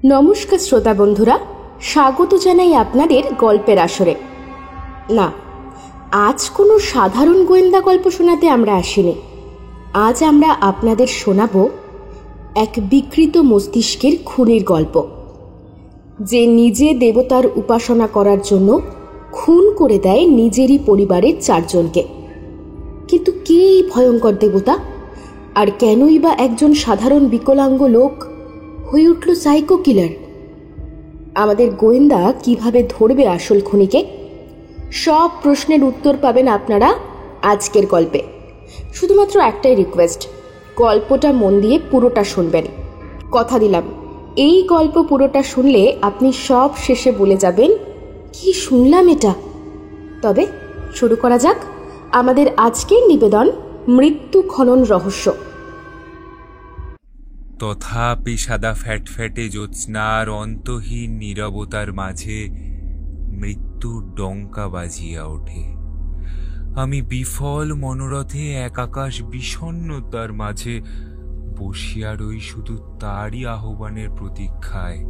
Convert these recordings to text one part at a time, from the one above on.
নমস্কার শ্রোতা বন্ধুরা, স্বাগত জানাই আপনাদের গল্পের আসরে। না, আজ কোনো সাধারণ গোয়েন্দা গল্প শোনাতে আমরা আসিনি। আজ আমরা আপনাদের শোনাব এক বিকৃত মস্তিষ্কের খুনির গল্প, যে নিজে দেবতার উপাসনা করার জন্য খুন করে দেয় নিজেরই পরিবারের 4 জনকে। কিন্তু কে এই ভয়ঙ্কর দেবতা, আর কেনই বা একজন সাধারণ বিকলাঙ্গ লোক হয়ে উঠল সাইকো কিলার? আমাদের গোয়েন্দা কিভাবে ধরবে আসল খুনিকে? সব প্রশ্নের উত্তর পাবেন আপনারা আজকের গল্পে। শুধুমাত্র একটাই রিকোয়েস্ট, গল্পটা মন দিয়ে পুরোটা শুনবেন। কথা দিলাম, এই গল্প পুরোটা শুনলে আপনি সব শেষে বলে যাবেন, কি শুনলাম এটা। তবে শুরু করা যাক আমাদের আজকের নিবেদন, মৃত্যু খনন রহস্য। তথাপি সাদা ফ্যাটফ্যাটে জ্যোৎস্নার অন্তহীন নীরবতার মাঝে মৃত্যুর ডঙ্কা বাজিয়া ওঠে। আমি বিফল মনোরথে এক আকাশ বিষণ্ণতার মাঝে বসিয়া রই শুধু তারই আহ্বানের প্রতীক্ষায়।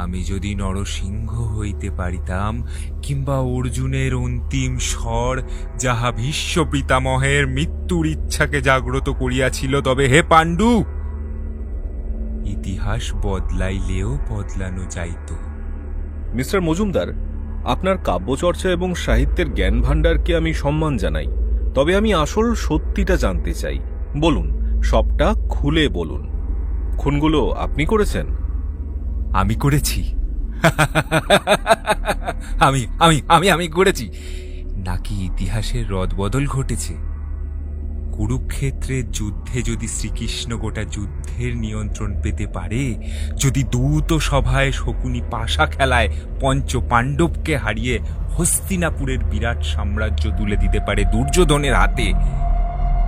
আমি যদি নরসিংহ হইতে পারিতাম, কিংবা অর্জুনের অন্তিম স্বর যাহা ভীষ্ম পিতামহের মৃত্যুর ইচ্ছাকে জাগ্রত করিয়াছিল, তবে হে পাণ্ডু, ইতিহাস বদলাইলেও বদলানো যাইত। মিস্টার মজুমদার, আপনার কাব্যচর্চা এবং সাহিত্যের জ্ঞান ভাণ্ডারকে আমি সম্মান জানাই, তবে আমি আসল সত্যিটা জানতে চাই। বলুন, সবটা খুলে বলুন। খুনগুলো আপনি করেছেন? আমি করেছি। আমি আমি আমি আমি করেছি নাকি ইতিহাসের রদবদল ঘটেছে? কুরুক্ষেত্রের যুদ্ধে যদি শ্রীকৃষ্ণ গোটা যুদ্ধের নিয়ন্ত্রণ পেতে পারে, যদি দূত সভায় শকুনি পাশা খেলায় পঞ্চ পাণ্ডবকে হারিয়ে হস্তিনাপুরের বিরাট সাম্রাজ্য তুলে দিতে পারে দুর্যোধনের হাতে,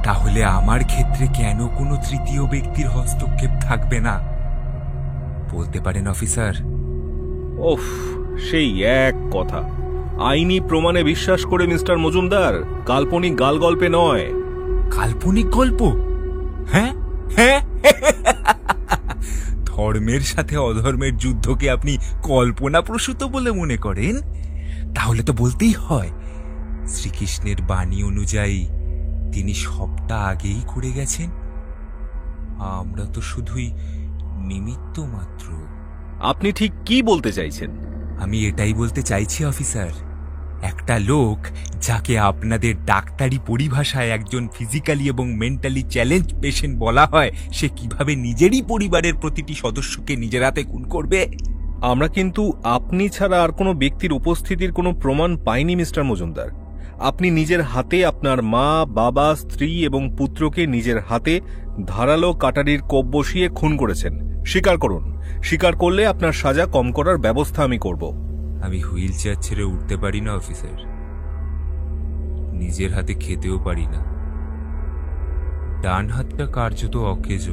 তাহলে আমার ক্ষেত্রে কেন কোনো তৃতীয় ব্যক্তির হস্তক্ষেপ থাকবে না? বলতে পারেন অফিসার? ওফ, সেই এক কথা। আইনি প্রমাণে বিশ্বাস করে মিস্টার মজুমদার, কাল্পনিক গাল গল্পে নয়। কাল্পনিক গল্প? হ্যাঁ হ্যাঁ, ধর্মের সাথে অধর্মের যুদ্ধকে আপনি কল্পনাপ্রসূত বলে মনে করেন? তাহলে তো বলতেই হয়, শ্রীকৃষ্ণের বাণী অনুযায়ী তিনি সবটা আগেই করে গেছেন। আমরা তো শুধুই নিমিত্ত মাত্র। আপনি ঠিক কি বলতে চাইছেন? আমি এটাই বলতে চাইছি অফিসার, একটা লোক যাকে আপনাদের ডাক্তারি পরিভাষায় একজন ফিজিক্যালি এবং মেন্টালি চ্যালেঞ্জ পেশেন্ট বলা হয়, সে কিভাবে নিজেরই পরিবারের প্রতিটি সদস্যকে নিজের হাতে খুন করবে? আমরা কিন্তু আপনি ছাড়া আর কোনো ব্যক্তির উপস্থিতির কোনো প্রমাণ পাইনি মিস্টার মজুমদার। আপনি নিজের হাতে আপনার মা, বাবা, স্ত্রী এবং পুত্রকে নিজের হাতে ধারালো কাটারির কোপ বসিয়ে খুন করেছেন। স্বীকার করুন। স্বীকার করলে আপনার সাজা কম করার ব্যবস্থা আমি করব। আমি হুইল চেয়ার ছেড়ে উঠতে পারি না অফিসার, নিজের হাতে খেতেও পারি না। ডান হাতটা কার্যত অকেজ,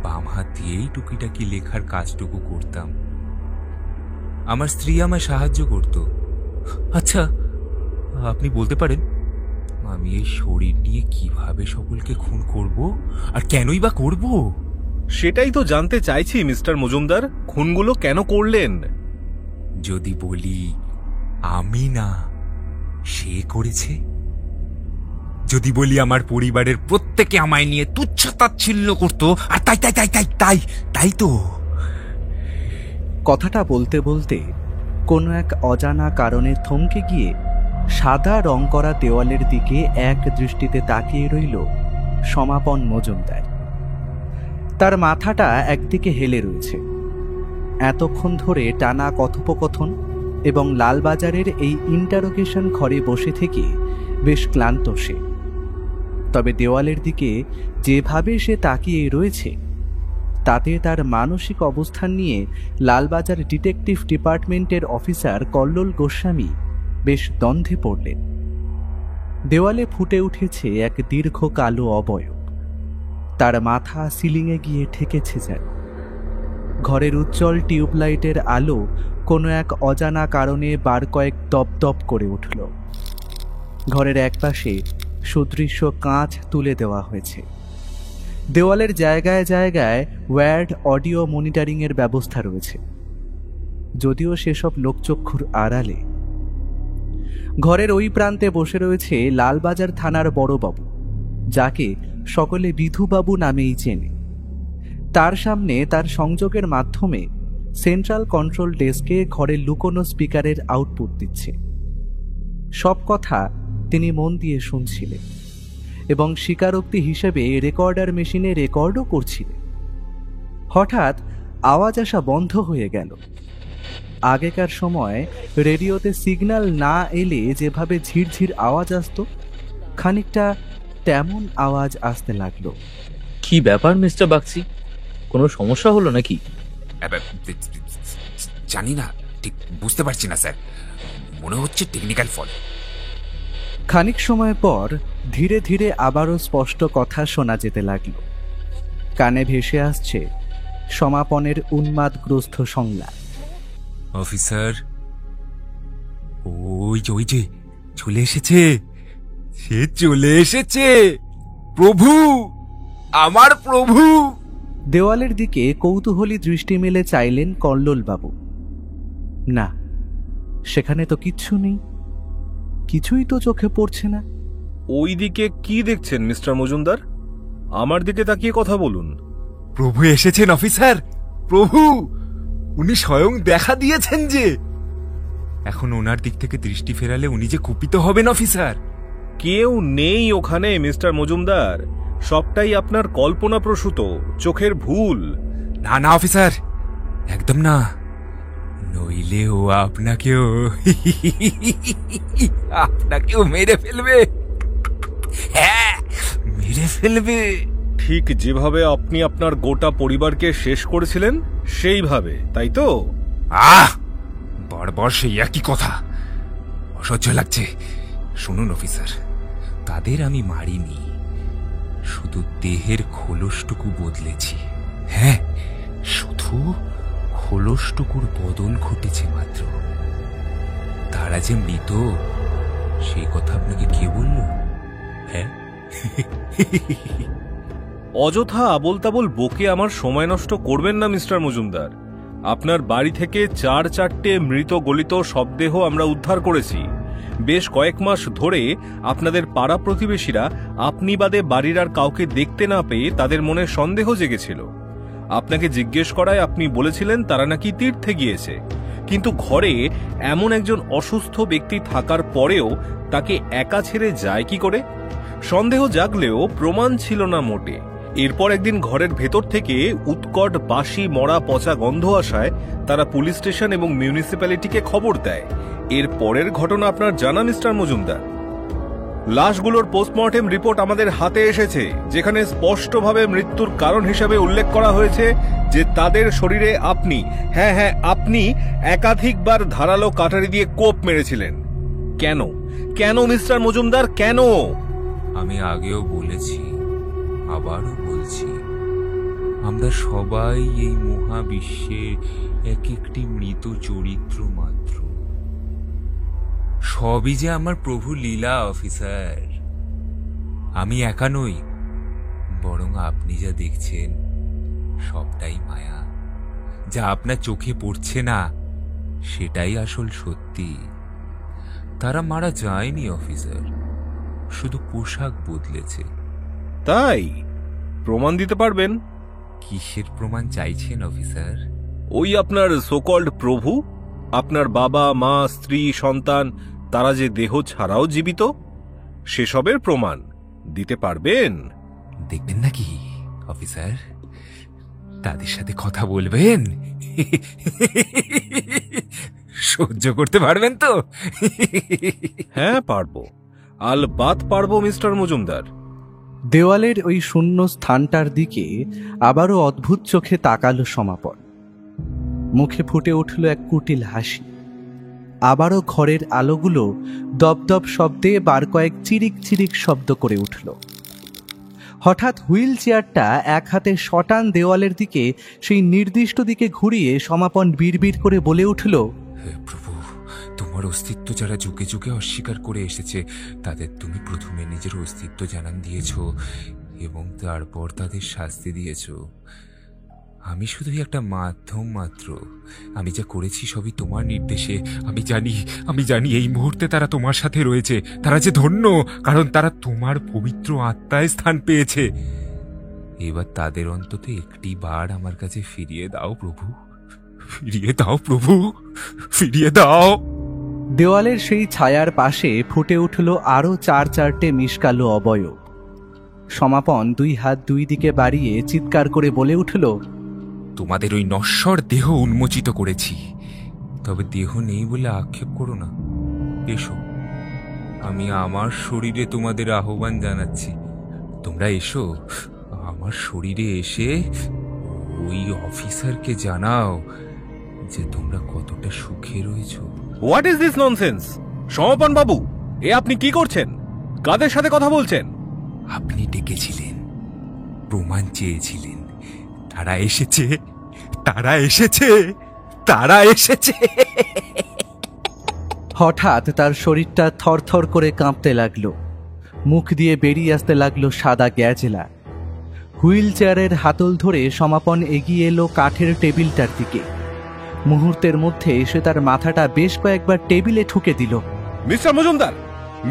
বাম হাত দিয়েই টুকিটাকি লেখার কাজটুকু করতাম। আমার স্ত্রী আমায় সাহায্য করত। আচ্ছা, আপনি বলতে পারেন আমি এই শরীর নিয়ে কিভাবে সকলকে খুন করব, আর কেনই বা করব? সেটাই তো জানতে চাইছি মিস্টার মজুমদার, খুনগুলো কেন করলেন? যদি বলি আমি না, সে করেছে, যদি বলি আমার পরিবারের প্রত্যেকে আমায় নিয়ে তুচ্ছ-তাচ্ছিল্য করত, আর তাই তাই তাই তাই তাই তাই তো। কথাটা বলতে বলতে কোনো এক অজানা কারণে থমকে গিয়ে সাদা রং করা দেওয়ালের দিকে এক দৃষ্টিতে তাকিয়ে রইল সমাপন মজুমদার। তার মাথাটা একদিকে হেলে রয়েছে। এতক্ষণ ধরে টানা কথোপকথন এবং লালবাজারের এই ইন্টারোগেশন ঘরে বসে থেকে বেশ ক্লান্ত সে। তবে দেওয়ালের দিকে যেভাবে সে তাকিয়ে রয়েছে, তাতে তার মানসিক অবস্থান নিয়ে লালবাজার ডিটেকটিভ ডিপার্টমেন্টের অফিসার কল্লোল গোস্বামী বেশ দ্বন্দ্বে পড়লেন। দেওয়ালে ফুটে উঠেছে এক দীর্ঘ কালো অবয়ব। তার মাথা সিলিংয়ে গিয়ে ঠেকেছে যেন। ঘরের উজ্জ্বল টিউবলাইটের আলো কোনো এক অজানা কারণে বার কয়েক দপদপ করে উঠল। ঘরের একপাশে সুদৃশ্য কাঁচ তুলে দেওয়া হয়েছে। দেওয়ালের জায়গায় জায়গায় ওয়্যার্ড অডিও মনিটরিংয়ের ব্যবস্থা রয়েছে, যদিও সেসব লোকচক্ষুর আড়ালে। ঘরের ওই প্রান্তে বসে রয়েছে লালবাজার থানার বড়বাবু, যাকে সকলে বিধুবাবু নামেই চেনে। তার সামনে তার সংযোগের মাধ্যমে সেন্ট্রাল কন্ট্রোল ডেস্কে ঘরের লুকোনো স্পিকারের আউটপুট দিচ্ছে। সব কথা তিনি মন দিয়ে শুনছিলেন এবং স্বীকারোক্তি হিসেবে রেকর্ডার মেশিনে রেকর্ডও করছিলেন। হঠাৎ আওয়াজ আসা বন্ধ হয়ে গেল। আগেকার সময় রেডিওতে সিগন্যাল না এলে যেভাবে ঝিরঝির আওয়াজ আসতো, খানিকটা তেমন আওয়াজ আসতে লাগলো। কি ব্যাপার মিস্টার বাগচি, কোনো সমস্যা হলো নাকি? জানি না, ঠিক বুঝতে পারছি না স্যার, মনে হচ্ছে টেকনিক্যাল ফল্ট। খানিক সময় পর ধীরে ধীরে আবারও স্পষ্ট কথা শোনা যেতে লাগল। কানে ভেসে আসছে সমাপনের উন্মাদগ্রস্ত সংলাপ। অফিসার, ওই যে চলে এসেছে, সে চলে এসেছে, প্রভু, আমার প্রভু। দেওয়ালের দিকে কৌতূহলী দৃষ্টি মেলে চাইলেন কল্লোলবাবু। না, সেখানে তো কিচ্ছু নেই, কিছুই তো চোখে পড়ছে না। ওই দিকে কি দেখছেন মিস্টার মজুমদার? আমার দিকে তাকিয়ে কথা বলুন। প্রভু এসেছেন অফিসার, প্রভু, উনি স্বয়ং দেখা দিয়েছেন যে। এখন ওনার দিক থেকে দৃষ্টি ফেরালে উনি যে কুপিত হবেন অফিসার। কেউ নেই ওখানে মিস্টার মজুমদার, সবটাই আপনার কল্পনাপ্রসূত চোখের ভুল। না না অফিসার, একদম না, নইলে ও আপনাকেও মেরে ফেলবে। হ্যাঁ, মেরে ফেলবে। ঠিক যেভাবে আপনি আপনার গোটা পরিবারকে শেষ করেছিলেন সেইভাবে, তাই তো? বারবার সেই একই কথা, অসহ্য লাগছে। শুনুন অফিসার, তাদের আমি মারিনি, শুধু দেহের খোলসটুকু বদলেছি। হ্যাঁ, শুধু খোলসটুকুর বদল ঘটেছে মাত্র। তারা যে মৃত, সেই কথা আপনাকে কে বলল? হ্যাঁ, অযথা আবোল তাবোল বকে আমার সময় নষ্ট করবেন না মিস্টার মজুমদার। আপনার বাড়ি থেকে 4-4টে মৃত গলিত শবদেহ আমরা উদ্ধার করেছি। বেশ কয়েক মাস ধরে আপনাদের পাড়া প্রতিবেশীরা আপনি বাদে বাড়ির আর কাউকে দেখতে না পেয়ে তাদের মনে সন্দেহ জেগেছিল। আপনাকে জিজ্ঞেস করায় আপনি বলেছিলেন তারা নাকি তীর্থে গিয়েছে, কিন্তু ঘরে এমন একজন অসুস্থ ব্যক্তি থাকার পরেও তাকে একা ছেড়ে যায় কি করে? সন্দেহ জাগলেও প্রমাণ ছিল না মোটে। এরপর একদিন ঘরের ভেতর থেকে উৎকট বাসি মরা পচা গন্ধ আসায় তারা পুলিশ স্টেশন এবং মিউনিসিপ্যালিটিকে খবর দেয়। এর পরের ঘটনা আপনার জানা মিস্টার মজুমদার। লাশগুলোর পোস্টমর্টেম রিপোর্ট আমাদের হাতে এসেছে, যেখানে স্পষ্টভাবে মৃত্যুর কারণ হিসাবে উল্লেখ করা হয়েছে যে তাদের শরীরে আপনি, হ্যাঁ আপনি একাধিকবার ধারালো কাটারি দিয়ে কোপ মেরেছিলেন। কেন কেন মিস্টার মজুমদার, কেন? আমি আগেও বলেছি, আবারও বলছি, আমরা সবাই এই মহাবিশ্বের এক একটি মৃত চরিত্র মাত্র। সবই যে আমার প্রভু লীলা অফিসার। আমি একা নই, বরং আপনি যা দেখছেন সবটাই মায়া। যা আপনার চোখে পড়ছে না সেটাই আসল সত্যি। তারা মারা যায়নি অফিসার, শুধু পোশাক বদলেছে। তাই? প্রমাণ দিতে পারবেন? কিসের প্রমাণ চাইছেন অফিসার? ওই আপনার সোকল্ড প্রভু, আপনার বাবা মা স্ত্রী সন্তান, তারা যে দেহ ছাড়াও জীবিত, সেসবের প্রমাণ দিতে পারবেন? দেখবেন নাকি অফিসার? তাদের সাথে কথা বলবেন? সহ্য করতে পারবেন তো? হ্যাঁ পারবো, আলবাত পারবো মিস্টার মজুমদার। দেওয়ালের ওই শূন্য স্থানটার দিকে আবারও অদ্ভুত চোখে তাকালো সমাপন। মুখে ফুটে উঠল এক কুটিল হাসি। আবারও ঘরের আলোগুলো দপদপ শব্দে বার কয়েক চিরিক চিরিক শব্দ করে উঠল। হঠাৎ হুইল চেয়ারটা এক হাতে শটান দেওয়ালের দিকে, সেই নির্দিষ্ট দিকে ঘুরিয়ে সমাপন বিড়বিড় করে বলে উঠল, হে প্রভু, তোমার অস্তিত্ব যারা যুগে যুগে অস্বীকার করে এসেছে, তাদের তুমি প্রথমে নিজের অস্তিত্ব জানান দিয়েছ। এবং তারপর তাদের শাস্তি দিয়েছ। আমি শুধুই একটা মাধ্যম মাত্র। আমি যা করেছি সবই তোমার নির্দেশে। আমি জানি এই মুহূর্তে তারা তোমার সাথে রয়েছে। তারা যে ধন্য, কারণ তারা তোমার পবিত্র আত্মায় স্থান পেয়েছে। এবার তাদের অন্তত একটি বার আমার কাছে ফিরিয়ে দাও প্রভু, ফিরিয়ে দাও প্রভু, ফিরিয়ে দাও। দেওয়ালের সেই ছায়ার পাশে ফুটে উঠল আরো 4-4টে মিশকালো অবয়ব। সমাপন 2 হাত 2 দিকে বাড়িয়ে চিৎকার করে বলে উঠল, তোমাদের ওই নশ্বর দেহ উন্মোচিত করেছি, তবে দেহ নেই বলে আক্ষেপ করো না। এসো, আমি আমার শরীরে তোমাদের আহ্বান জানাচ্ছি। তোমরা এসো, আমার শরীরে এসে ওই অফিসারকে জানাও যে তোমরা কতটা সুখে রয়েছো। What is this nonsense? সমাপন বাবু, এ আপনি কি করছেন? কাদের সাথে কথা বলছেন? আপনি ডেকেছিলেন, প্রমাণ চেয়েছিলেন। তারা এসেছে, তারা এসেছে, তারা এসেছে। হঠাৎ তার শরীরটা থরথর করে কাঁপতে লাগলো। মুখ দিয়ে বেরিয়ে আসতে লাগলো সাদা গ্যাজেলা। হুইল চেয়ারের হাতল ধরে সমাপন এগিয়ে এলো কাঠের টেবিলটার দিকে। মুহূর্তের মধ্যে সে তার মাথাটা বেশ কয়েকবার টেবিলে ঠুকে দিল। মিস্টার মজুমদার,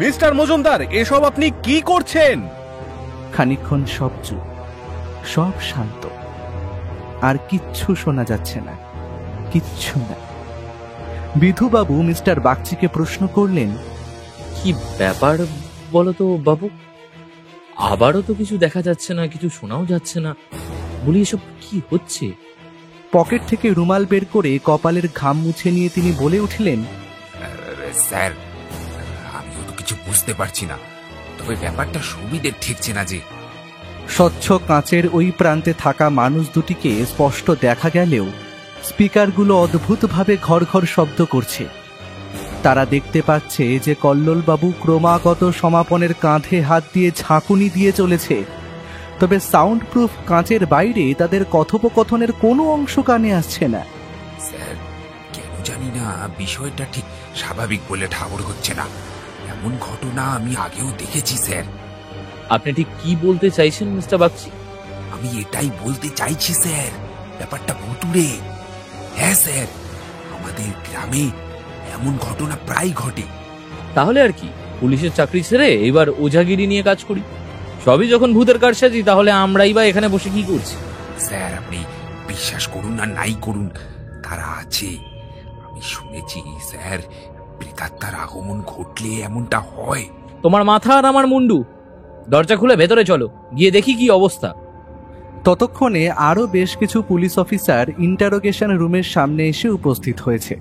মিস্টার মজুমদার, এসব আপনি কি করছেন? খানিকক্ষণ সব চুপ, সব শান্ত, আর কিচ্ছু শোনা যাচ্ছে না, কিচ্ছু না। বিধুবাবু মিস্টার বাগচিকে প্রশ্ন করলেন, কি ব্যাপার বলো তো বাবু? আবারও তো কিছু দেখা যাচ্ছে না, কিছু শোনাও যাচ্ছে না। বলি, এসব কি হচ্ছে? পকেট থেকে রুমাল বের করে কপালের ঘাম মুছে নিয়ে তিনি বলে উঠলেন, স্যার, আমিও তো কিছু বুঝতে পারছি না, তবে ব্যাপারটা সুবিধে ঠেকছে না যে। স্বচ্ছ কাঁচের ওই প্রান্তে থাকা মানুষ দুটিকে স্পষ্ট দেখা গেলেও স্পিকারগুলো অদ্ভুতভাবে ঘর ঘর শব্দ করছে। তারা দেখতে পাচ্ছে যে কল্লোলবাবু ক্রমাগত সমাপনের কাঁধে হাত দিয়ে ঝাঁকুনি দিয়ে চলেছে, তবে সাউন্ড প্রুফ কাঁচের বাইরে তাদের কথোপকথনের কোনো অংশ কানে আসছে না। স্যার, কেন জানি না বিষয়টা ঠিক স্বাভাবিক বলে ঠাকুর হচ্ছে না। এমন ঘটনা আমি আগেও দেখেছি স্যার। আপনি ঠিক কি বলতে চাইছেন মিস্টার বাগচি? আমি এটাই বলতে চাইছি স্যার, ব্যাপারটা ভুতুড়ে। হ্যাঁ স্যার, আমাদের গ্রামে এমন ঘটনা প্রায় ঘটে। তাহলে আর কি, পুলিশের চাকরি ছেড়ে এবার ওঝাগিরি নিয়ে কাজ করি। সবই যখন ভূতের কারসাজি, তাহলে আমরাই বা এখানে বসে কি করছি? স্যার, আপনি বিশ্বাস করুন আর নাই করুন, তারা আছে। আমি শুনেছি স্যার, প্রেতাত্মার আগমন ঘটলে এমনটা হয়। তোমার মাথা আর আমার মুন্ডু। দরজা খুলে ভেতরে চলো, গিয়ে দেখি কি অবস্থা। ততক্ষণে আরও বেশ কিছু পুলিশ অফিসার ইন্টারোগেশন রুমের সামনে এসে উপস্থিত হয়েছে।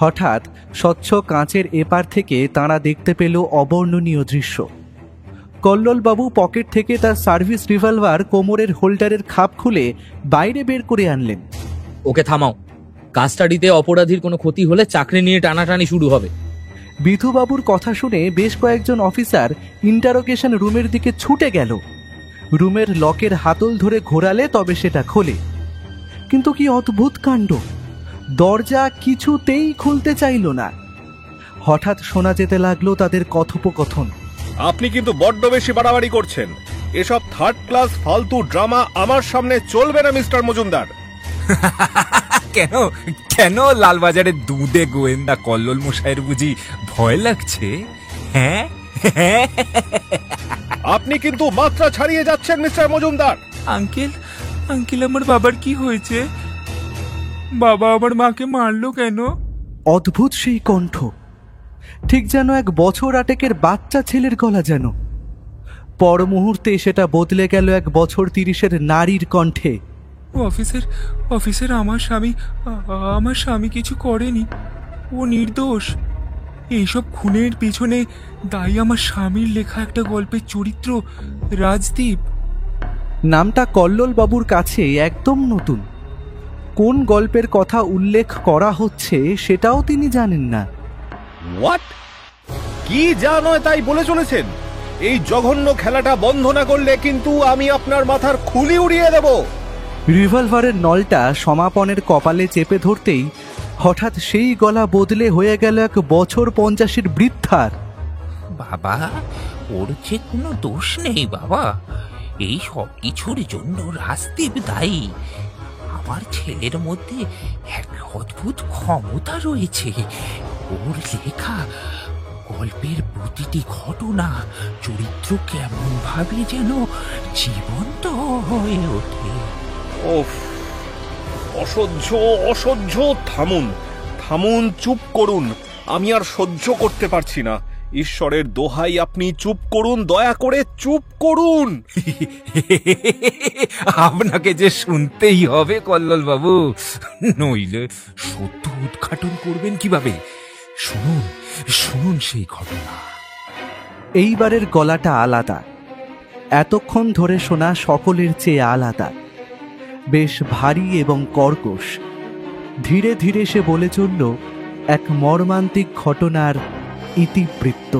হঠাৎ স্বচ্ছ কাঁচের এপার থেকে তাঁরা দেখতে পেল অবর্ণনীয় দৃশ্য। কল্লোলবাবু পকেট থেকে তার সার্ভিস রিভলভার কোমরের হোল্ডারের খাপ খুলে বাইরে বের করে আনলেন। ওকে থামাও, কাস্টাডিতে অপরাধীর কোনো ক্ষতি হলে চাকরি নিয়ে টানাটানি শুরু হবে। বিধুবাবুর কথা শুনে বেশ কয়েকজন অফিসার ইন্টারোগেশন রুমের দিকে ছুটে গেল। রুমের লকের হাতল ধরে ঘোরালে তবে সেটা খোলে, কিন্তু কি অদ্ভুত কাণ্ড, দরজা কিছুতেই খুলতে চাইল না। হঠাৎ শোনা যেতে লাগলো তাদের কথোপকথন। আপনি কিন্তু বড্ড বেশি বাড়াবাড়ি করছেন। এসব থার্ড ক্লাস ফালতু ড্রামা আমার সামনে চলবে না মিস্টার মজুমদার। কেন কেন লালবাজারের দুধে গোয়েন্দা কল্লোল মশাইয়ের বুঝি ভয় লাগছে? হ্যাঁ, আপনি কিন্তু মাত্রা ছাড়িয়ে যাচ্ছেন মিস্টার মজুমদার। আঙ্কেল, আমার বাবার কি হয়েছে? বাবা আমার মাকে মারলো কেন? অদ্ভুত সেই কণ্ঠ, ঠিক যেন 1 বছর আটেকের বাচ্চা ছেলের গলা যেন। পর মুহূর্তে সেটা বদলে গেল 1 বছর 30-এর নারীর কণ্ঠে। অফিসার, আমার স্বামী কিছু করেনি, ও নির্দোষ। এইসব খুনের পিছনে দায়ী আমার স্বামীর লেখা একটা গল্পের চরিত্র, রাজদীপ। নামটা কল্লোলবাবুর কাছে একদম নতুন। কোন গল্পের কথা উল্লেখ করা হচ্ছে সেটাও তিনি জানেন না। হোয়াট? কি যা নয় তাই বলে চলেছেন? এই জঘন্য খেলাটা বন্ধ না করলে কিন্তু আমি আপনার মাথার খুলি উড়িয়ে দেব। রিভলভারের নলটা সমাপনের কপালে চেপে ধরতেই হঠাৎ সেই গলা বদলে হয়ে গেল 1 বছর 50-এর বৃদ্ধার। বাবা, ওর যে কোনো দোষ নেই বাবা, এই সব কিছুর জন্য রাজদীপ দায়ী। আমার ছেলের মধ্যে এক অদ্ভুত ক্ষমতা রয়েছে। ওর লেখা গল্পের প্রতিটি ঘটনা চরিত্র কেমন ভাবে যেন জীবন্ত হয়ে ওঠে। ওফ, অসহ্য অসহ্য! থামুন থামুন, চুপ করুন, আমি আর সহ্য করতে পারছি না। ঈশ্বরের দোহাই, আপনি চুপ করুন, দয়া করে চুপ করুন। আপনাকে যে শুনতেই হবে কল্লোল বাবু, নইলে সত্য উদ্ঘাটন করবেন কিভাবে? শুনুন শুনুন সেই ঘটনা। এইবারের গলাটা আলাদা, এতক্ষণ ধরে শোনা সকলের চেয়ে আলাদা, বেশ ভারী এবং কর্কশ। ধীরে ধীরে সে বলে চলল এক মর্মান্তিক ঘটনার ইতিবৃত্ত।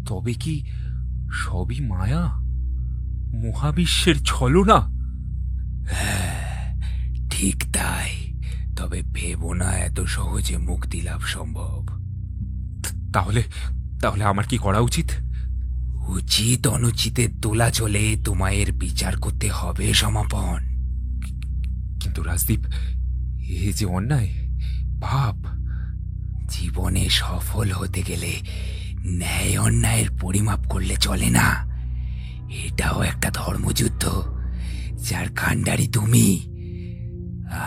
তবে কি সবই মায়া, মহাবিশ্বের ছলনা? হ্যাঁ, ঠিক তাই। তবে ভেবো না এত সহজে মুক্তি লাভ সম্ভব। তাহলে তাহলে আমার কি করা উচিত? উচিত অনুচিতের দোলাচলে তোমায়ের বিচার করতে হবে সমাপন। কিন্তু রাজদীপ, এ যে অন্যায় ভাব। জীবনে সফল হতে গেলে ন্যায় অন্যায়ের পরিমাপ করলে চলে না। এটাও একটা ধর্মযুদ্ধ, যার কাণ্ডারি তুমি।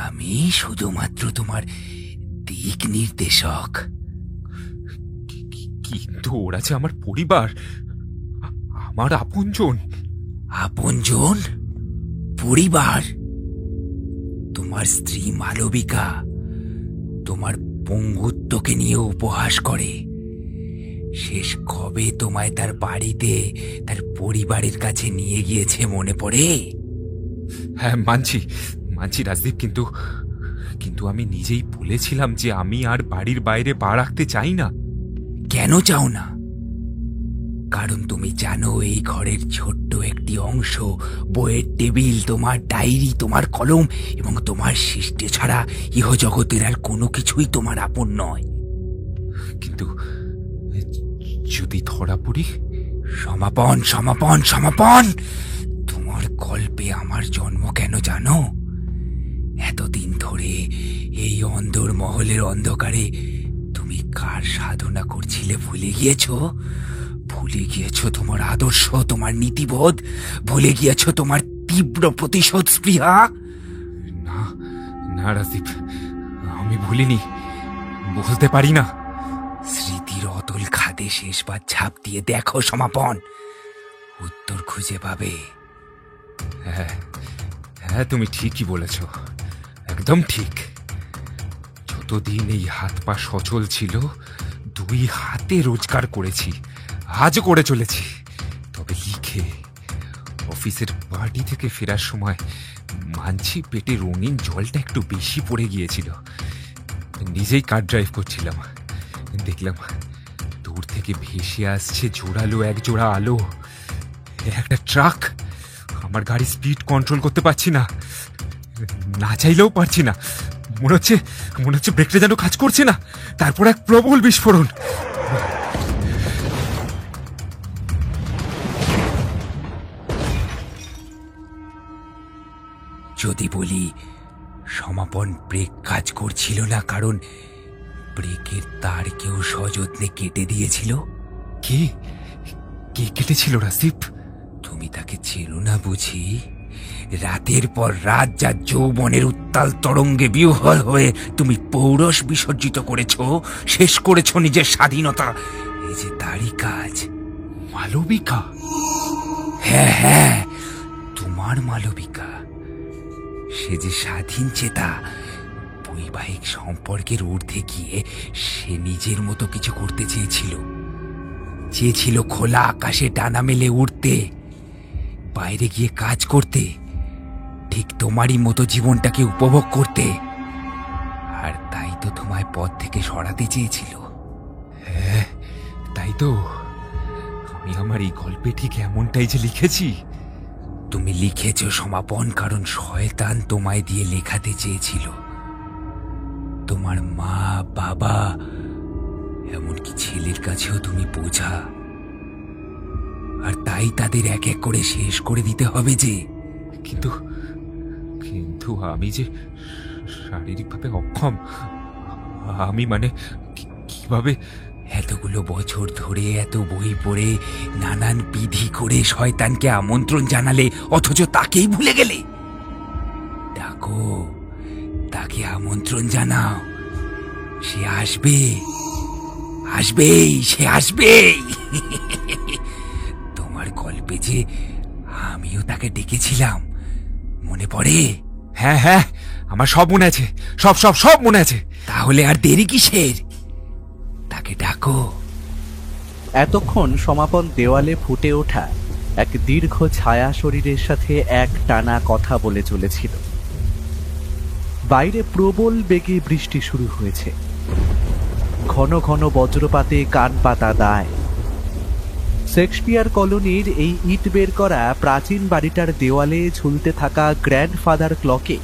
আমি শুধুমাত্র তোমার দিক নির্দেশক। কিন্তু ওরা যে আমার পরিবার, আমার আপনজন। আপনজন? পরিবার? তোমার স্ত্রী মালবিকা তোমার পঙ্গুত্বকে নিয়ে উপহাস করে। শেষ কবে তোমায় তার বাড়িতে তার পরিবারের কাছে নিয়ে গিয়েছে মনে পড়ে? হ্যাঁ, মানছি মানছি রাজদীপ, কিন্তু কিন্তু আমি নিজেই বলেছিলাম যে আমি আর বাড়ির বাইরে পা রাখতে চাই না। কেন চাও না? কারণ তুমি জানো এই ঘরের ছোট্ট একটি অংশ, বইয়ের টেবিল, তোমার ডায়েরি, তোমার কলম এবং তোমার সৃষ্টি ছাড়া ইহজগতের আর কোনো কিছুই তোমার আপন নয়। কিন্তু যদি ধরা পড়ি? সমাপন সমাপন সমাপন! তোমার গল্পে আমার জন্ম কেন জানো? এতদিন ধরে এই অন্ধর মহলের অন্ধকারে তুমি কার সাধনা করছিলে ভুলে গিয়েছো? ভুলে গিয়েছো তোমার আদর্শ, তোমার নীতিবোধ? ভুলে গিয়েছো তোমার তীব্র প্রতিশোধ স্পৃহা? না না রাজদীপ, আমি ভুলিনি, বলতে পারি না। স্মৃতির অতল খাদে শেষবার ঝাঁপ দিয়ে দেখো সমাপন, উত্তর খুঁজে পাবে। হ্যাঁ হ্যাঁ, তুমি ঠিকই বলেছ, একদম ঠিক। যতদিন এই হাত পা সচল ছিল, দুই হাতে রোজগার করেছি, আজও করে চলেছি। তবে লিখে অফিসের পার্টি থেকে ফেরার সময় মানছি পেটে রঙিন জলটা একটু বেশি পড়ে গিয়েছিল। নিজেই কার ড্রাইভ করছিলাম, দেখলাম দূর থেকে ভেসে আসছে জোরালো এক জোড়া আলো, একটা ট্রাক। আমার গাড়ি স্পিড কন্ট্রোল করতে পারছি না, না চাইলেও পারছি না। মনে হচ্ছে ব্রেকটা যেন কাজ করছে না। তারপর এক প্রবল বিস্ফোরণ। যদি বলি সমাপন ব্রেক কাজ করছিল না কারণ ব্রেকের তার কেউ সযত্নে কেটে দিয়েছিল। কে কে কেটেছিল রাজদীপ? তুমি তাকে চেনো না বুঝি? রাতের পর রাত যার যৌবনের উত্তাল তরঙ্গে বিহ্বল হয়ে তুমি পৌরস বিসর্জিত করেছ, শেষ করেছ নিজের স্বাধীনতা, এই যে তারই কাজ। মালবিকা? হ্যাঁ হ্যাঁ, তোমার মালবিকা। সে যে স্বাধীন চেতা, বৈবাহিক সম্পর্কের ঊর্ধ্বে গিয়ে সে নিজের মতো কিছু করতে চেয়েছিল খোলা আকাশে ডানা মেলে উড়তে, বাইরে গিয়ে কাজ করতে, ঠিক তোমারই মতো জীবনটাকে উপভোগ করতে। আর তাই তো তোমায় পথ থেকে সরাতে চেয়েছিল। হ্যাঁ তাই তো, আমি আমার এই গল্পে ঠিক এমনটাই যে লিখেছি। তুমি লিখেছ সমাপন কারণ শয়তান তোমায় দিয়ে লেখাতে চেয়েছিল। তোমার মা, বাবা, এমনকি ছেলের কাছেও তুমি বোঝা। আর তাই তাদের এক এক করে শেষ করে দিতে হবে যে। কিন্তু কিন্তু আমি যে শারীরিকভাবে অক্ষম। আমি মানে কিভাবে? এতগুলো বছর ধরে এত বই পড়ে নানান বিধি করে শয়তানকে আমন্ত্রণ জানালে, অথচ তাকেই ভুলে গেলে। ডাকো, তাকে আমন্ত্রণ জানাও। সে আসবে, আসবেই, সে আসবেই। তোমার গল্পে যে আমিও তাকে ডেকেছিলাম, মনে পড়ে? হ্যাঁ হ্যাঁ, আমার সব মনে আছে, সব সব সব মনে আছে। তাহলে আর দেরি কিসের? তাকে ডাকো। এতক্ষণ সমাপন দেওয়ালে ফুটে ওঠা এক দীর্ঘ ছায়া শরীরের সাথে এক টানা কথা বলে চলেছিল। বাইরে প্রবল বেগে বৃষ্টি শুরু হয়েছে। ঘন ঘন বজ্রপাতে কান পাতা দায়। শেক্সপিয়ার কলোনির এই ইট বের করা প্রাচীন বাড়িটার দেওয়ালে ঝুলতে থাকা গ্র্যান্ডফাদার ক্লকে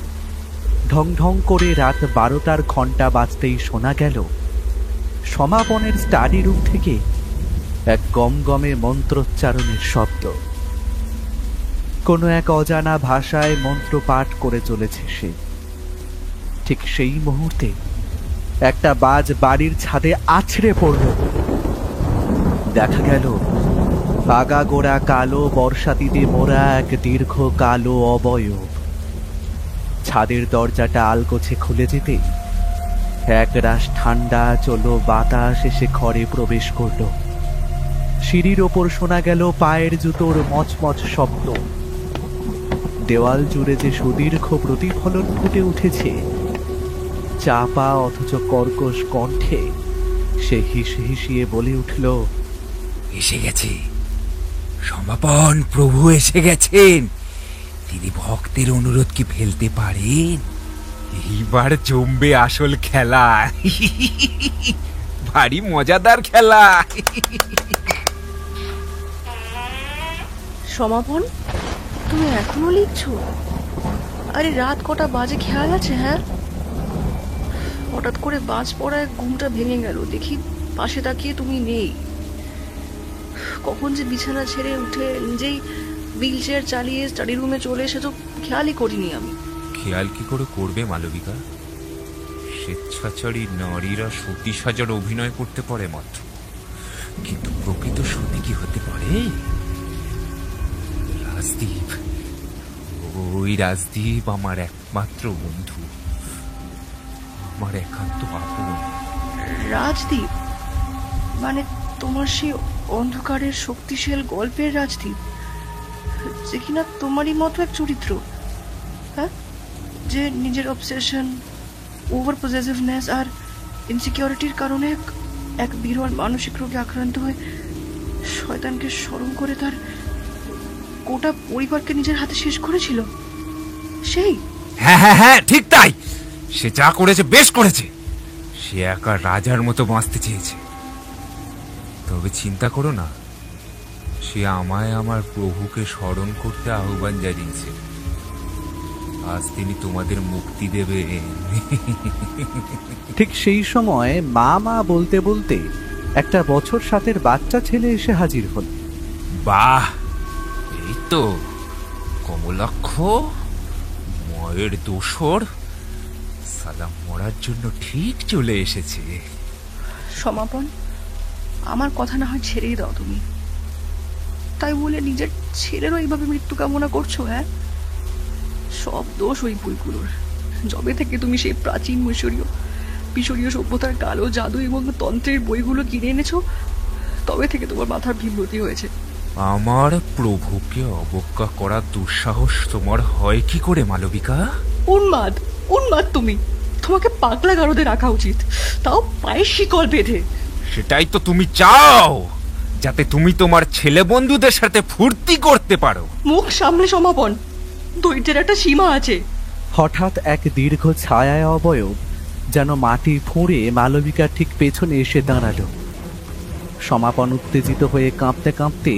ঢং ঢং করে রাত 12টার ঘণ্টা বাজতেই শোনা গেল সমাপনের স্টাডি রুম থেকে এক গমগমে মন্ত্রোচ্চারণের শব্দ। কোনো এক অজানা ভাষায় মন্ত্র পাঠ করে চলেছে সে। ঠিক সেই মুহূর্তে একটা বাজ বাড়ির ছাদে আছড়ে পড়ল। দেখা গেল আগাগোড়া কালো বর্ষাতিতে মোড়া এক দীর্ঘ কালো অবয়ব। ছাদের দরজাটা আলগোছে খুলে যেতে এক রাশ ঠান্ডা চলো বাতাস এসে ঘরে প্রবেশ করল। সিঁড়ির ওপর শোনা গেল পায়ের জুতোর মচমচ শব্দ। দেওয়াল জুড়ে যে সুদীর্ঘ প্রতিফলন ফুটে উঠেছে, চাপা অথচ কর্কশ কণ্ঠে সে হিসিয়ে বলে উঠল, এসে গেছে সমাপন, প্রভু এসে গেছেন। তিনি ভক্তের অনুরোধ কি ফেলতে পারেন? এইবার জমবে আসল খেলা। ভারী মজাদার খেলা। সমাপন, তুমি এখনো লিখছো? আরে রাত কটা বাজে খেয়াল আছে? হ্যাঁ, হঠাৎ করে বাজ পড়ায় ঘুমটা ভেঙে গেল। দেখি পাশে তাকিয়ে তুমি নেই। কখন যে বিছানা ছেড়ে উঠে নিজেই হুইল চেয়ার চালিয়ে স্টাডি রুমে চলে এসে তো খেয়ালই করিনি আমি। খেয়াল কি করে করবে মালবিকা? স্বেচ্ছাচারী নারীরা সতী সাজার অভিনয় করতে পারে মাত্র, কিন্তু প্রকৃত সতী কি হতে পারে? রাজদীপ, ওই রাজদীপ আমার একমাত্র বন্ধু, আমার একান্ত আপন। রাজদীপ মানে তোমার সেই অন্ধকারের শক্তিশাল গল্পের রাজদীপ, যে কিনা তোমারই মতো এক চরিত্র? হ্যাঁ, যে নিজের অবসেশন, ওভার পজেসিভনেস আর ইনসিকিউরিটির কারণে এক বিরল মানসিক রোগে আক্রান্ত হয়ে শয়তানকে স্মরণ করে তার গোটা পরিবারকে নিজের হাতে শেষ করেছিল। সেই হ্যাঁ হ্যাঁ হ্যাঁ, ঠিক তাই। সে যা করেছে বেশ করেছে। সে একা রাজার মতো বাঁচতে চেয়েছে। তবে চিন্তা করো না, সে আমায় আমার প্রভুকে স্মরণ করতে আহ্বান জানিয়েছে। আজ তিনি তোমাদের মুক্তি দেবেন। ঠিক সেই সময় মা মা বলতে বলতে একটা বছর 7-এর বাচ্চা ছেলে এসে হাজির হল। বাহ, এই তো কমলাক্ষ, ময়ের দোসর, সালাম মরার জন্য ঠিক চলে এসেছে। সমাপন, আমার কথা না হয় ছেড়েই দাও তুমি। তাই বলে নিজের ছেলেরও এইভাবে মৃত্যু কামনা করছো? হ্যাঁ, সব দোষ ওই বইগুলোর। যবে থেকে তুমি সেই প্রাচীন মিশরীয় সভ্যতার কালো জাদু এবং তন্ত্রের বইগুলো কিনে এনেছো, তবে থেকে তোমার মাথার বিভ্রতি হয়েছে। আমার প্রভুকে অবজ্ঞা করার দুঃসাহস তোমার হয় কি করে মালবিকা? উন্মাদ, উন্মাদ তুমি। তোমাকে পাগলা গারদে রাখা উচিত, তাও পায়ের শিকল বেঁধে। সেটাই তো তুমি চাও, যাতে তুমি তোমার ছেলে বন্ধুদের সাথে ফুর্তি করতে পারো। মুখ সামলে সমাপন, ধৈর্যের একটা সীমা আছে। হঠাৎ এক দীর্ঘ ছায়ায় অবয়ব যেন মাটি ফুঁড়ে মালবিকার ঠিক পেছনে এসে দাঁড়ালো। সমাপন উত্তেজিত হয়ে কাঁপতে কাঁপতে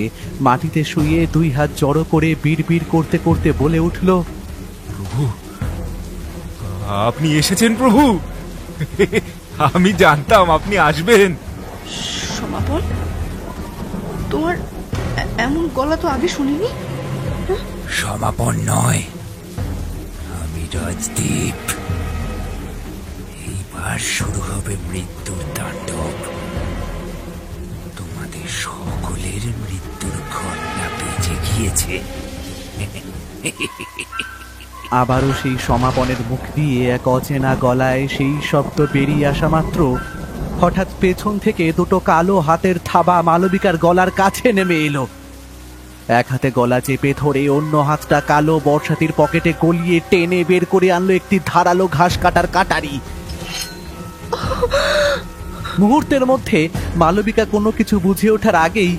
মাটিতে শুয়ে 2 হাত জড়ো করে বিড়বিড় করতে করতে বলে উঠল, প্রভু, আপনি এসেছেন প্রভু। আমি জানতাম আপনি আসবেন। সমাপন, তোমার এমন গলা তো আগে শুনিনি। সমাপন নয়, আমি রাজদীপ। এইবার শুরু হবে মৃত্যুর তাণ্ডব। তোমাদের সকলের মৃত্যুর ঘটনা বেজে গিয়েছে। আবারও সেই সমাপনের মুখ দিয়ে এক অচেনা গলায় সেই শব্দ বেরিয়ে আসা মাত্র হঠাৎ পেছন থেকে দুটো কালো হাতের থাবা মালবিকার গলার কাছে নেমে এলো। এক হাতে গলা চেপে ধরে অন্য হাতটা কালো বর্ষাতির পকেটে গলিয়ে টেনে বের করে আনলো একটি ধারালো ঘাস কাটার কাটারি। মুহূর্তের মধ্যে মালবিকা কোনো কিছু বুঝে ওঠার আগেই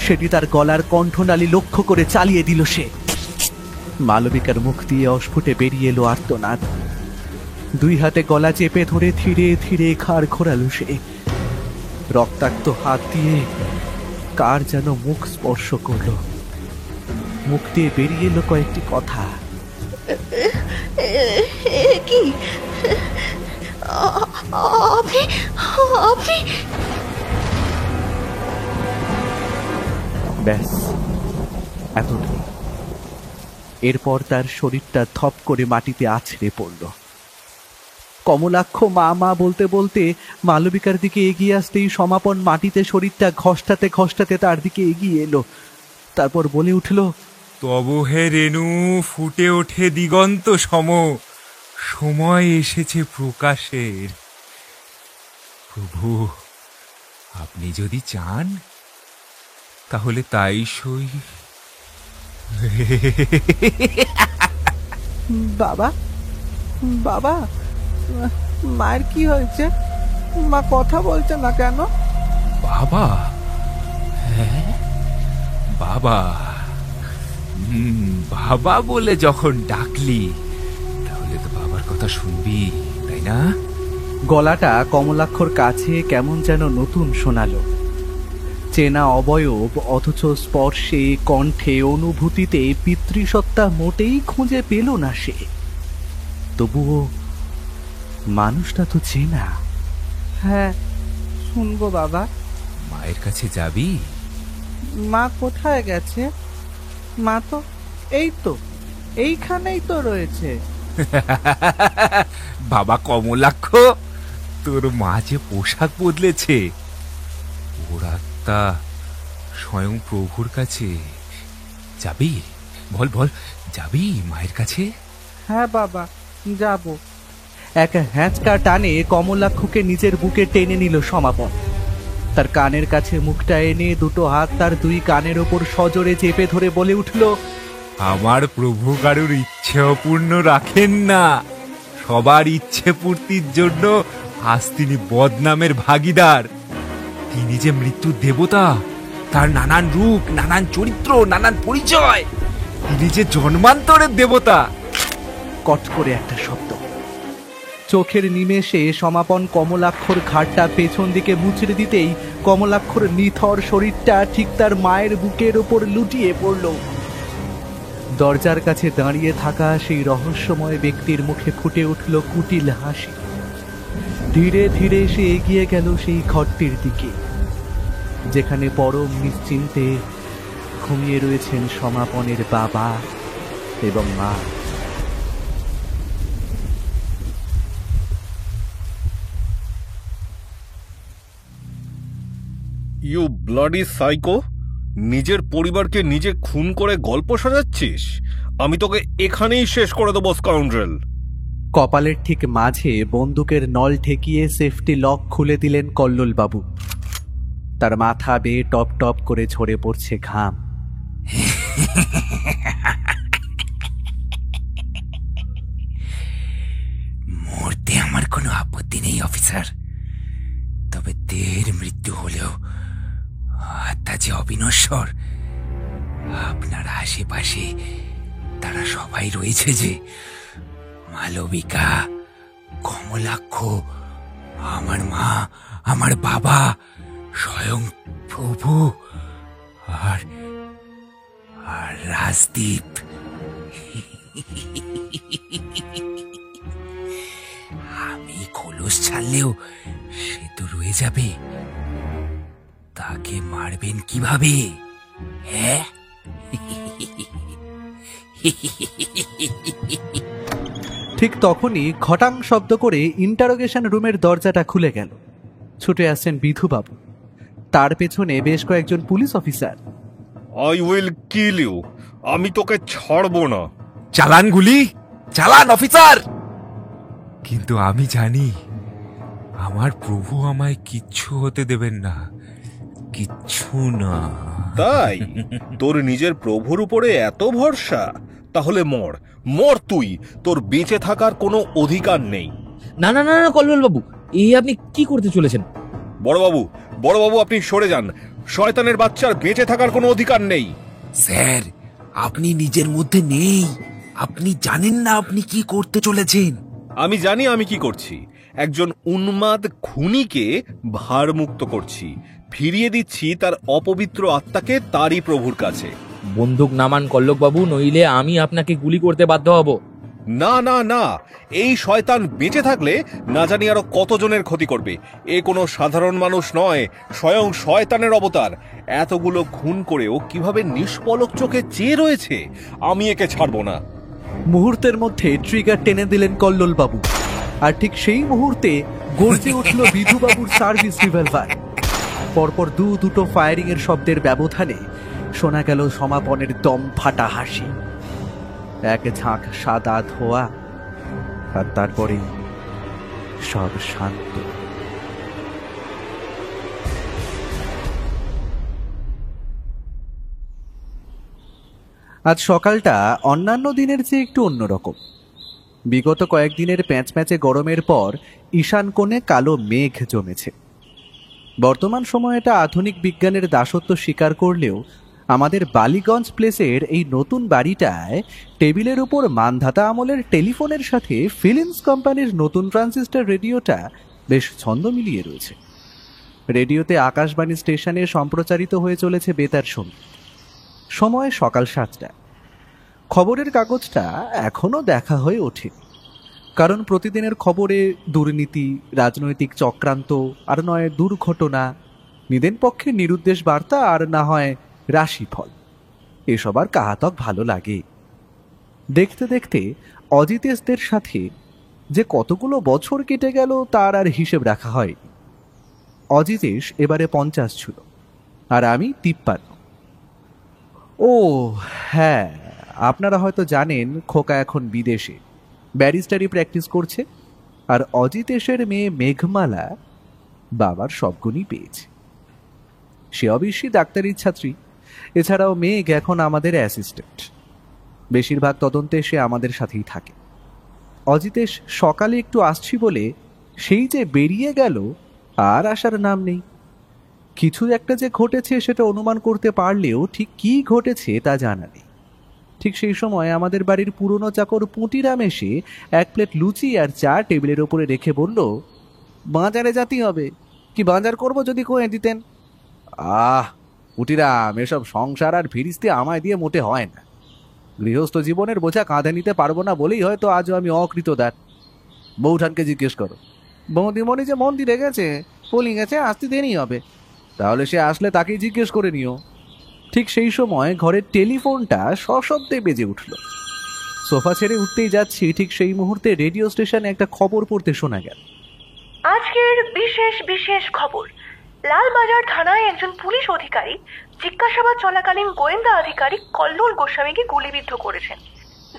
সেটি তার গলার কণ্ঠনালী লক্ষ্য করে চালিয়ে দিল সে। মালবিকার মুখ দিয়ে অস্ফুটে বেরিয়ে এলো আর্তনাদ। দুই হাতে গলা চেপে ধরে ধীরে ধীরে ঘাড় ঘোরালো সে। রক্তাক্ত হাত দিয়ে কার যেন মুখ স্পর্শ করলো। মুখ দিয়ে বেরিয়ে এলো কয়েকটি কথা। কি আপনি আপনি ব্যাস এতটাই। এরপর তার শরীরটা থপ করে মাটিতে আছড়ে পড়ল। কমলাক্ষ মা মা বলতে বলতে মালবিকার দিকে এগিয়ে আসতেই সমাপন মাটিতে শরীরটা ঘষ্টাতে ঘষ্টাতে তার দিকে এগিয়ে এলো। তারপর বলে উঠল, তব হে রেণু, ফুটে ওঠে দিগন্ত সম, সময় এসেছে প্রকাশের। প্রভু, আপনি যদি চান তাহলে তাই সই। বাবা বাবা, মায়ের কি হয়েছে? মা কথা বলছে না কেন? বাবা? হ্যাঁ, বাবা। বাবা বলে যখন ডাকলি তাহলে তো বাবার কথা শুনবি, তাই না? গলাটা কমলাক্ষর কাছে কেমন যেন নতুন শোনালো। চেনা অবয়ব, অথচ স্পর্শে, কণ্ঠে, অনুভূতিতে পিতৃসত্তা মোটেই খুঁজে পেল না সে। তবুও মানুষটা তো চেনা। হ্যাঁ, শুনবো বাবা। মায়ের কাছে যাবি? মা কোথায় গেছে? মা তো এইখানেই তো রয়েছে। বাবা কমলাক্ষ, তোর মা যে পোশাক বদলেছে, ওর আত্মা স্বয়ং প্রভুর কাছে। যাবি? বল বল, যাবি মায়ের কাছে? হ্যাঁ বাবা, যাব। এক হ্যাঁচকা টানে কমলাক্ষকে নিজের বুকে টেনে নিল সমাপন। তার কানের কাছে মুখটা এনে দুটো হাত তার দুই কানের ওপর সজোরে চেপে ধরে বলে উঠল, আমার প্রভু কারুর ইচ্ছে অপূর্ণ রাখেন না। সবার ইচ্ছে পূর্তির জন্য আজ তিনি বদনামের ভাগীদার। তিনি যে মৃত্যুর দেবতা, তার নানান রূপ, নানান চরিত্র, নানান পরিচয়। তিনি যে জন্মান্তরের দেবতা। কট করে একটা শব্দ। চোখের নিমেষে সমাপন কমলাক্ষর ঘাটটা পেছন দিকে মুচড়ে দিতেই কমলাক্ষর নিথর শরীরটা ঠিক তার মায়ের বুকের ওপর লুটিয়ে পড়ল। দরজার কাছে দাঁড়িয়ে থাকা সেই রহস্যময় ব্যক্তির মুখে ফুটে উঠল কুটিল হাসি। ধীরে ধীরে সে এগিয়ে গেল সেই ঘরটির দিকে, যেখানে পরম নিশ্চিন্তে ঘুমিয়ে রয়েছেন সমাপনের বাবা এবং মা। ইউ ব্লাডি সাইকো, নিজের পরিবারকে নিজে খুন করে গল্প সাজাচ্ছিস? আমি তোকে এখানেই শেষ করে দেবো স্কাউন্ড্রেল। কপালের ঠিক মাঝে বন্দুকের নল ঠেকিয়ে সেফটি লক খুলে দিলেন কল্লোল বাবু। তার মাথা বেয়ে টপ টপ করে ঝরে পড়ছে ঘাম। মরতে আমার কোনো আপত্তি নেই অফিসার, তবে দেহের মৃত্যু হলেও আত্মা যে অবিনশ্বর। আপনার আশেপাশে তারা সবাই রয়েছে যে, মালবিকা, কমলাক্ষ, আমার মা, আমার বাবা, স্বয়ং প্রভু আর রাজদীপ। আমি খোলস ছাড়লেও সে তো রয়ে যাবে। তাকে মারবেন কিভাবে? হ্যাঁ, ঠিক তখনই ঘটাং শব্দ করে ইন্টারোগেশন রুমের দরজাটা খুলে গেল। ছুটে আসছেন বিধুবাবু, তার পেছনে বেশ কয়েকজন police officer. I will kill you, আমি তোকে ছাড়বো না। চালান গুলি, চালান অফিসার। কিন্তু আমি জানি আমার প্রভু আমায় কিচ্ছু হতে দেবেন না, কিচ্ছু না। তাই তোর নিজের প্রভুর উপরে এত ভরসা? তাহলে মর, মর তুই, তোর বেঁচে থাকার কোনো অধিকার নেই। না না না না কল্লোল বাবু, এই আপনি কি করতে চলেছেন? বড়বাবু, বড়বাবু আপনি সরে যান, শয়তানের বাচ্চার বেঁচে থাকার কোনো অধিকার নেই। স্যার, আপনি নিজের মধ্যে নেই। আপনি জানেন না আপনি কি করতে চলেছেন। আমি জানি আমি কি করছি। একজন উন্মাদ খুনিকে ভারমুক্ত করছি, ফিরিয়ে দিচ্ছি তার অপবিত্র আত্মাকে তারই প্রভুর কাছে। বন্দুক নামান কল্লোক বাবু, নইলে আমি আপনাকে গুলি করতে বাধ্য হব। না না না, এই শয়তান বেঁচে থাকলে না জানি আরো কতজনের ক্ষতি করবে। এ কোনো সাধারণ মানুষ নয়, স্বয়ং শয়তানের অবতার। এতগুলো খুন করেও কিভাবে নিষ্পলক চোখে চেয়ে রয়েছে। আমি একে ছাড়বো না। মুহূর্তের মধ্যে ট্রিগার টেনে দিলেন কল্লোল বাবু, আর ঠিক সেই মুহূর্তে গর্জে উঠল বিধুবাবুর সার্ভিস রিভলভার। পরপর দুটো ফায়ারিং এর শব্দের ব্যবধানে শোনা গেল সমাপনের দম ফাটা হাসি, এক ঝাঁক সাদা ধোয়া, আর তারপরে সব শান্ত। আজ সকালটা অন্যান্য দিনের চেয়ে একটু অন্যরকম। বিগত কয়েকদিনের প্যাঁচপ্যাঁচে গরমের পর ঈশান কোণে কালো মেঘ জমেছে। বর্তমান সময়টা আধুনিক বিজ্ঞানের দাসত্ব স্বীকার করলেও আমাদের বালিগঞ্জ প্লেসের এই নতুন বাড়িটায় টেবিলের উপর মানধাতা আমলের টেলিফোনের সাথে ফিলিংস কোম্পানির নতুন ট্রান্সিস্টর রেডিওটা বেশ ছন্দ মিলিয়ে রয়েছে। রেডিওতে আকাশবাণী স্টেশনে সম্প্রচারিত হয়ে চলেছে বেতার সঙ্গীত। সময় সকাল 7টা। খবরের কাগজটা এখনো দেখা হয়ে ওঠেনি, কারণ প্রতিদিনের খবরে দুর্নীতি, রাজনৈতিক চক্রান্ত, আর নয় দুর্ঘটনা, নিদেন পক্ষে নিরুদ্দেশ বার্তা, আর না হয় রাশিফল। এসব আর কাহাতক ভালো লাগে। দেখতে দেখতে অজিতেশদের সাথে যে কতগুলো বছর কেটে গেল তার আর হিসেব রাখা হয়নি। অজিতেশ এবারে 50 ছিল, আর আমি 53। ও হ্যাঁ, আপনারা হয়তো জানেন খোকা এখন বিদেশে ব্যারিস্টারি প্র্যাকটিস করছে, আর অজিতেশের মেয়ে মেঘমালা বাবার সব গুণই পেয়েছে। সে অবশ্যই ডাক্তারির ছাত্রী। এছাড়াও মেঘ এখন আমাদের অ্যাসিস্ট্যান্ট। বেশিরভাগ তদন্তে সে আমাদের সাথেই থাকে। অজিতেশ সকালে একটু আসছি বলে সেই যে বেরিয়ে গেল, আর আসার নাম নেই। কিছু একটা যে ঘটেছে সেটা অনুমান করতে পারলেও ঠিক কি ঘটেছে তা জানা নেই। ঠিক সেই সময় আমাদের বাড়ির পুরনো চাকর পুঁটিরাম এসে 1 প্লেট লুচি আর চা টেবিলের ওপরে রেখে বলল, বাজারে যেতে হবে, কি বাজার করব যদি কয়ে দিতেন। পুঁটিরাম, এসব সংসার আর ফিরিস্তি আমায় দিয়ে মোটে হয় না। গৃহস্থ জীবনের বোঝা কাঁধে নিতে পারবো না বলেই হয়তো আজও আমি অকৃতদার। বৌঠানকে জিজ্ঞেস করো, বৌদিমণি যে মন্দিরে গেছে, পলি গেছে, আসতে দেরি হবে, তাহলে সে আসলে তাকেই জিজ্ঞেস করে নিও। ঠিক সেই সময় ঘরের টেলিফোনটা সশব্দে বেজে উঠল। সোফা ছেড়ে উঠতেই যাচ্ছি, ঠিক সেই মুহূর্তে রেডিও স্টেশনে একটা খবর পড়তে শোনা গেল। আজকের বিশেষ বিশেষ খবর, লালবাজার থানায় একজন পুলিশ অধিকারী জিজ্ঞাসাবাদ চলাকালীন গোয়েন্দা আধিকারিক কল্লোল গোস্বামীকে গুলিবিদ্ধ করেছেন।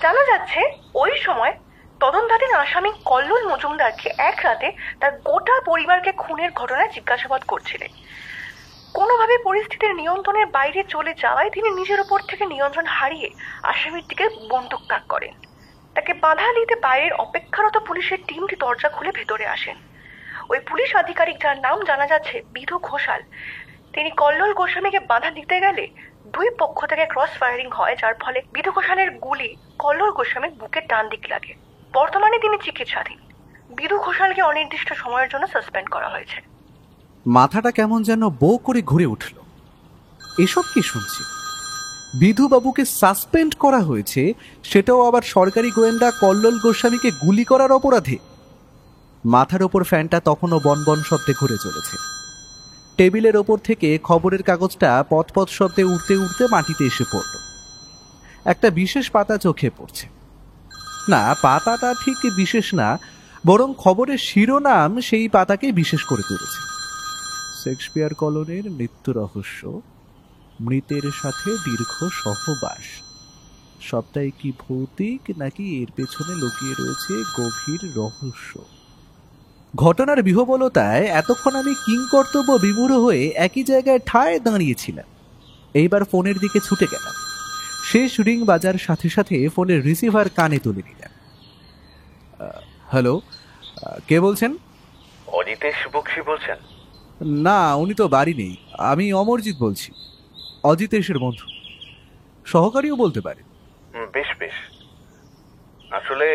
জানা যাচ্ছে ওই সময় তদন্তাধীন আসামি কল্লোল মজুমদারকে এক রাতে তার গোটা পরিবারকে খুনের ঘটনায় জিজ্ঞাসাবাদ করছিলেন। কোনোভাবে পরিস্থিতির নিয়ন্ত্রণের বাইরে চলে যাওয়ায় তিনি নিজের উপর থেকে নিয়ন্ত্রণ হারিয়ে আসামির দিকে বন্দুক তাক করেন। তাকে বাধা দিতে বাইরের অপেক্ষারত পুলিশের টিমটি দরজা খুলে ভেতরে আসেন। ওই পুলিশ আধিকারিক, যার নাম জানা যাচ্ছে বিধু ঘোষাল, তিনি কল্লোল গোস্বামীকে বাধা দিতে গেলে 2 পক্ষ থেকে ক্রস ফায়ারিং হয়, যার ফলে বিধু ঘোষালের গুলি কল্লোল গোস্বামীর বুকের ডান দিক লাগে। বর্তমানে তিনি চিকিৎসাধীন। বিধু ঘোষালকে অনির্দিষ্ট সময়ের জন্য সাসপেন্ড করা হয়েছে। মাথাটা কেমন যেন বউ করে ঘুরে উঠল। এসব কি শুনছি? বিধুবাবুকে সাসপেন্ড করা হয়েছে, সেটাও আবার সরকারি গোয়েন্দা কল্লোল গোস্বামীকে গুলি করার অপরাধে। মাথার ওপর ফ্যানটা তখনও বনবন শব্দে ঘুরে চলেছে। টেবিলের ওপর থেকে খবরের কাগজটা পথ শব্দে উঠতে উঠতে মাটিতে এসে পড়ল। একটা বিশেষ পাতা চোখে পড়ছে। না, পাতাটা ঠিক বিশেষ না, বরং খবরের শিরোনাম সেই পাতাকে বিশেষ করে তুলেছে। শেক্সপিয়ার কলোনির মৃত্যু রহস্য, মৃতের সাথে দীর্ঘ সহবাস। সবটাই কি ভৌতিক, নাকি এর পেছনে লুকিয়ে রয়েছে গভীর রহস্য? ঘটনার বিহবলতায় এতক্ষণ আমি কিংকর্তব্য বিমূঢ় হয়ে একই জায়গায় ঠায় দাঁড়িয়েছিলাম। এইবার ফোনের দিকে ছুটে গেলাম। শেষ রিং বাজার সাথে সাথে ফোনের রিসিভার কানে তুলে নিলাম। হ্যালো, কে বলছেন? অজিতেশ বক্সি বলছেন? না, উনি তো বাড়ি নেই। আমি অমরজিৎ বলছি, অজিতেশের বন্ধু, সহকারীও বলতে পারে। বেশ বেশ, আসলে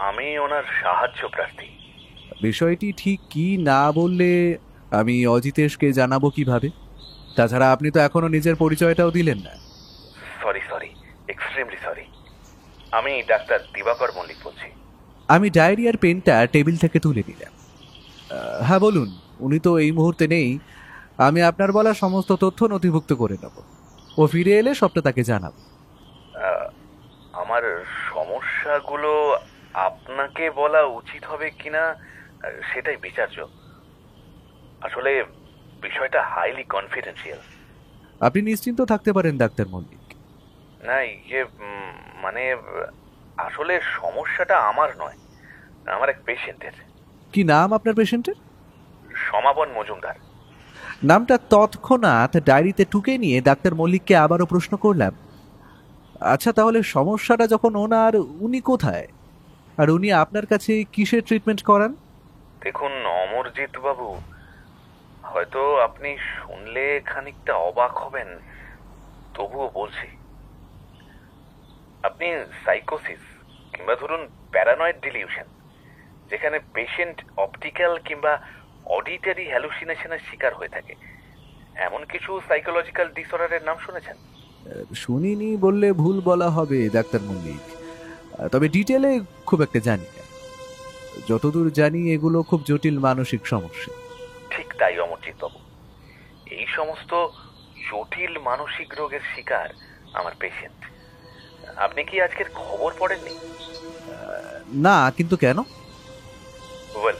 আমি ওনার সাহায্য প্রার্থী। বিষয়টি ঠিক কি না বললে আমি অজিতেশকে জানাবো কিভাবে? তাছাড়া আপনি তো এখনো নিজের পরিচয়টাও দিলেন না। Sorry, extremely sorry. আমি ডাক্তার দিবাকর মল্লিক বলছি। আমি ডায়েরি আর পেনটা টেবিল থেকে তুলে নিলাম। হ্যাঁ বলুন। উনি তো এই মুহূর্তে নেই। আমি আপনার বলা সমস্ত তথ্য নথিভুক্ত করে নেব। ও ফিরে এলে সবটা তাকে জানাবো। আমার সমস্যাগুলো আপনাকে বলা উচিত হবে কিনা সেটাই বিচার্য। আসলে বিষয়টা হাইলি কনফিডেন্সিয়াল। আপনি নিশ্চিন্ত থাকতে পারেন ডাক্তার মল্লিক। না, মানে আসলে সমস্যাটা আমার নয়, আমার এক পেশেন্টের। কি নাম আপনার পেশেন্টের? সমাপন মজুমদার। নামটা তৎক্ষণাৎ ডায়েরিতে টুকে নিয়ে ডাক্তার মল্লিককে আবারও প্রশ্ন করলাম, আচ্ছা তাহলে সমস্যাটা যখন ওনার, উনি কোথায়, আর উনি আপনার কাছে কিসের ট্রিটমেন্ট করান? দেখুন অমরজিৎ বাবু, হয়তো আপনি শুনলে খানিকটা অবাক হবেন, তবুও বলছি। আপনি সাইকোসিস কিংবা ধরুন প্যারানয়েড ডিলিউশন, যেখানে পেশেন্ট অপটিক্যাল কিংবা অডিটারি হ্যালুসিনেশনের শিকার হয়ে থাকে, এমন কিছু সাইকোলজিক্যাল ডিসঅর্ডারের নাম শুনেছেন? শুনিনি বললে ভুল বলা হবে ডাক্তার মল্লিক, তবে ডিটেলে খুব একটা জানি না। যতদূর জানি এগুলো খুব জটিল মানসিক সমস্যা। ঠিক তাই অমরজিৎ বাবু, এই সমস্ত জটিল মানসিক রোগের শিকার আমার পেশেন্ট। আপনি কি আজকের খবর পড়েননি? না, কিন্তু কেন? ওয়েল,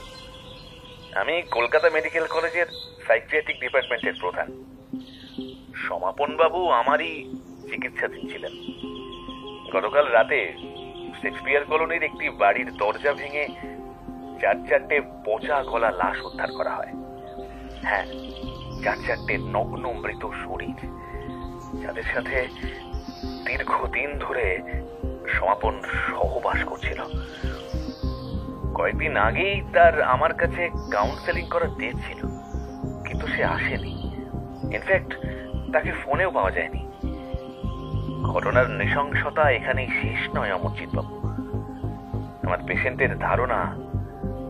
আমি কলকাতা মেডিকেল কলেজের সাইকিয়াট্রিক ডিপার্টমেন্টের প্রধান। সমাপন বাবু আমারই চিকিৎসাধীন ছিলেন। গতকাল রাতে শেক্সপিয়ার কলোনির একটি বাড়ির দরজা ভেঙে 4-4টে পচা গলা লাশ উদ্ধার করা হয়। হ্যাঁ, 4-4টে নগ্ন মৃত শরীর, যাদের সাথে দীর্ঘদিন ধরে সমাপন সহবাস করছিল। কয়েকদিন আগেই তার আমার কাছে কাউন্সেলিং করার ডেট ছিল, কিন্তু সে আসেনি। ইনফ্যাক্ট তাকে ফোনেও পাওয়া যায়নি। ঘটনার নৃশংসতা এখানেই শেষ নয় অমরজিৎ বাবু। আমার পেশেন্টের ধারণা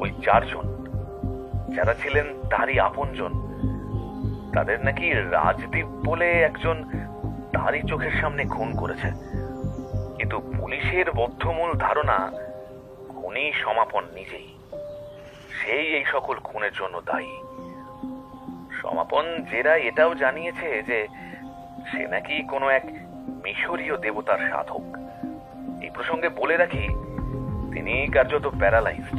ওই 4 জন যারা ছিলেন তারই আপনজন, তাদের নাকি রাজদীপ বলে একজন তারই চোখের সামনে খুন করেছে। কিন্তু পুলিশের বদ্ধমূল ধারণা খুনি সমাপন নিজেই, সেই এই সকল খুনের জন্য দায়ী। সমাপন জেরা এটাও জানিয়েছে যে সে নাকি কোনো এক মিশরীয় দেবতার সাধক। এই প্রসঙ্গে বলে রাখি, তিনি কার্যত প্যারালাইজড।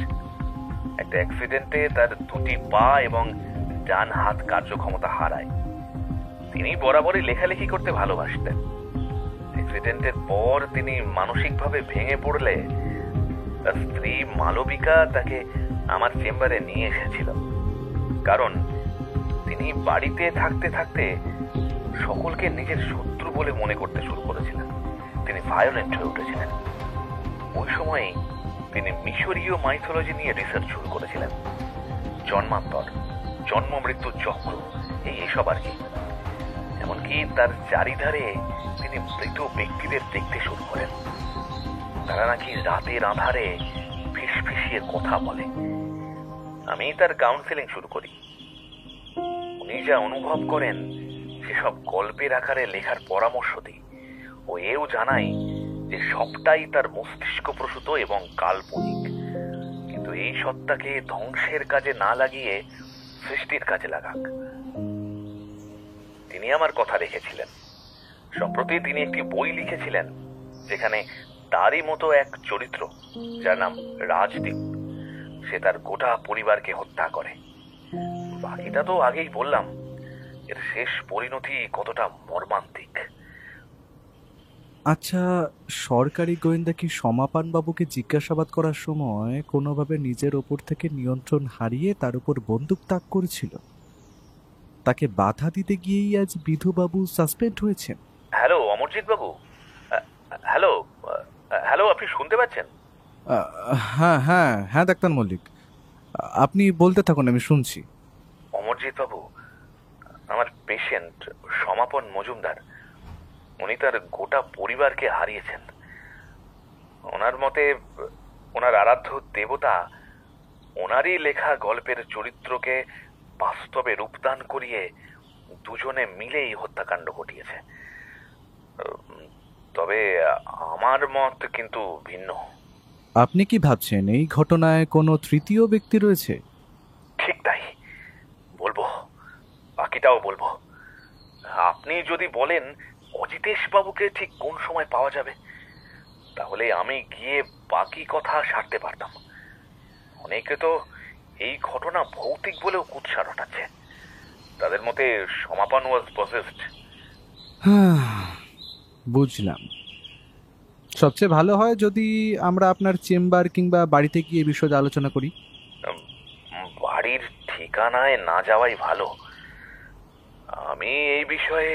একটা অ্যাক্সিডেন্টে তার 2টি পা এবং ডান হাত কার্যক্ষমতা হারায়। তিনি বরাবরই লেখালেখি করতে ভালোবাসতেন। অ্যাক্সিডেন্টের পর তিনি মানসিকভাবে ভেঙে পড়লে তার স্ত্রী মালবিকা তাকে আমার চেম্বারে নিয়ে এসেছিল। কারণ তিনি বাড়িতে থাকতে থাকতে সকলকে নিজের শত্রু বলে মনে করতে শুরু করেছিলেন। তিনি ভায়োলেন্ট হয়ে উঠেছিলেন। ওই সময়ে তিনি মিশরীয় মাইথোলজি নিয়ে রিসার্চ শুরু করেছিলেন। জন্মান্তর, জন্ম মৃত্যুর চক্র, এইসব আর কি। এমনকি তার চারিধারে তিনি মৃত ব্যক্তিদের দেখতে শুরু করেন। তারা নাকি রাতের আঁধারে ফিসফিসিয়ে কথা বলে। আমি তার কাউন্সেলিং শুরু করি। উনি যা অনুভব করেন সেসব গল্পের আকারে লেখার পরামর্শ দিই ও এও জানাই যে সবটাই তার মস্তিষ্ক প্রসূত এবং কাল্পনিক। কিন্তু কিন্তু এই সত্তাকে ধ্বংসের কাজে না লাগিয়ে সৃষ্টির কাজে লাগাক। তিনি আমার কথা রেখেছিলেন। সম্প্রতি তিনি একটি বই লিখেছিলেন যেখানে তারই মতো এক চরিত্র, যার নাম রাজদীপ, সে তার গোটা পরিবারকে হত্যা করে। বাকিটা তো আগেই বললাম, এর শেষ পরিণতি কতটা মর্মান্তিক। আচ্ছা, সরকারি গোয়েন্দা কি সমাপান বাবুকে জিজ্ঞাসাবাদ করার সময় কোনোভাবে নিজের ওপর থেকে নিয়ন্ত্রণ হারিয়ে তার উপর বন্দুক তাক করেছিল? তাকে বাধা দিতে গিয়েই আজ বিধুবাবু সাসপেন্ড হয়েছেন। হ্যালো অমরজিৎ বাবু, হ্যালো হ্যালো, আপনি শুনতে পাচ্ছেন? হ্যাঁ হ্যাঁ হ্যাঁ ডাক্তার মল্লিক, আপনি বলতে থাকুন, আমি শুনছি। অমরজিৎ বাবু, আমার পেশেন্ট সমাপন মজুমদার, উনি তার গোটা পরিবারকে হারিয়েছেন। ওনার মতে ওনার আরাধ্য দেবতা ওনারই লেখা গল্পের চরিত্রকে বাস্তবে রূপদান করিয়ে দুজনে মিলেই হত্যাকাণ্ড ঘটিয়েছে। তবে আমার মত কিন্তু ভিন্ন। আপনি কি ভাবছেন এই ঘটনায় কোনো তৃতীয় ব্যক্তি রয়েছে? ঠিক তাই, বলবো, বাকিটাও বলবো। আপনি যদি বলেন অজিতেশ বাবুকে ঠিক কোন সময় পাওয়া যাবে, তাহলে আমি গিয়ে বাকি কথা সারতে পারতাম। অনেকে তো এই ঘটনা ভৌতিক বলেও কুৎসা রটাচ্ছে। তাদের মতে সমাপন ওয়াজ পসেসড। বুঝলাম। সবচেয়ে ভালো হয় যদি আমরা আপনার চেম্বার কিংবা বাড়িতে গিয়ে বিষয়ে আলোচনা করি। বাড়ির ঠিকানায় না যাওয়াই ভালো। আমি এই বিষয়ে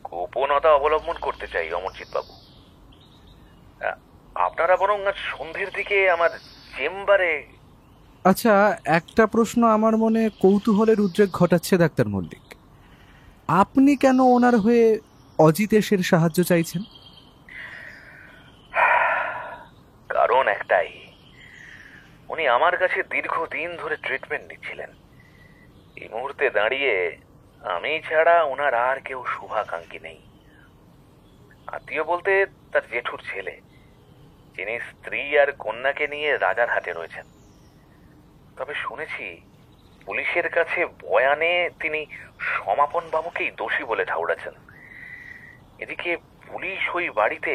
গোপনতা অবলম্বন করতে চাই অমরজিৎ বাবু। আপনারা বরং আজ সন্ধ্যের দিকে আমার চেম্বারে। আচ্ছা, একটা প্রশ্ন আমার মনে কৌতূহলের উদ্রেক ঘটাচ্ছে ডাক্তার মল্লিক। আপনি কেন ওনার হয়ে অজিতেশের সাহায্য চাইছেন? কারণ একটাই, উনি আমার কাছে দীর্ঘদিন ধরে ট্রিটমেন্ট নিচ্ছিলেন। এই মুহূর্তে দাঁড়িয়ে আমি ছাড়া ওনার আর কেউ শুভাকাঙ্ক্ষী নেই। আত্মীয় বলতে তার জেঠুর ছেলে, যিনি স্ত্রী আর কন্যাকে নিয়ে রাজারহাটে রয়েছেন। তবে শুনেছি পুলিশের কাছে বয়ানে তিনি সমাপন বাবুকেই দোষী বলে ঠাউরাছেন। এদিকে পুলিশ ওই বাড়িতে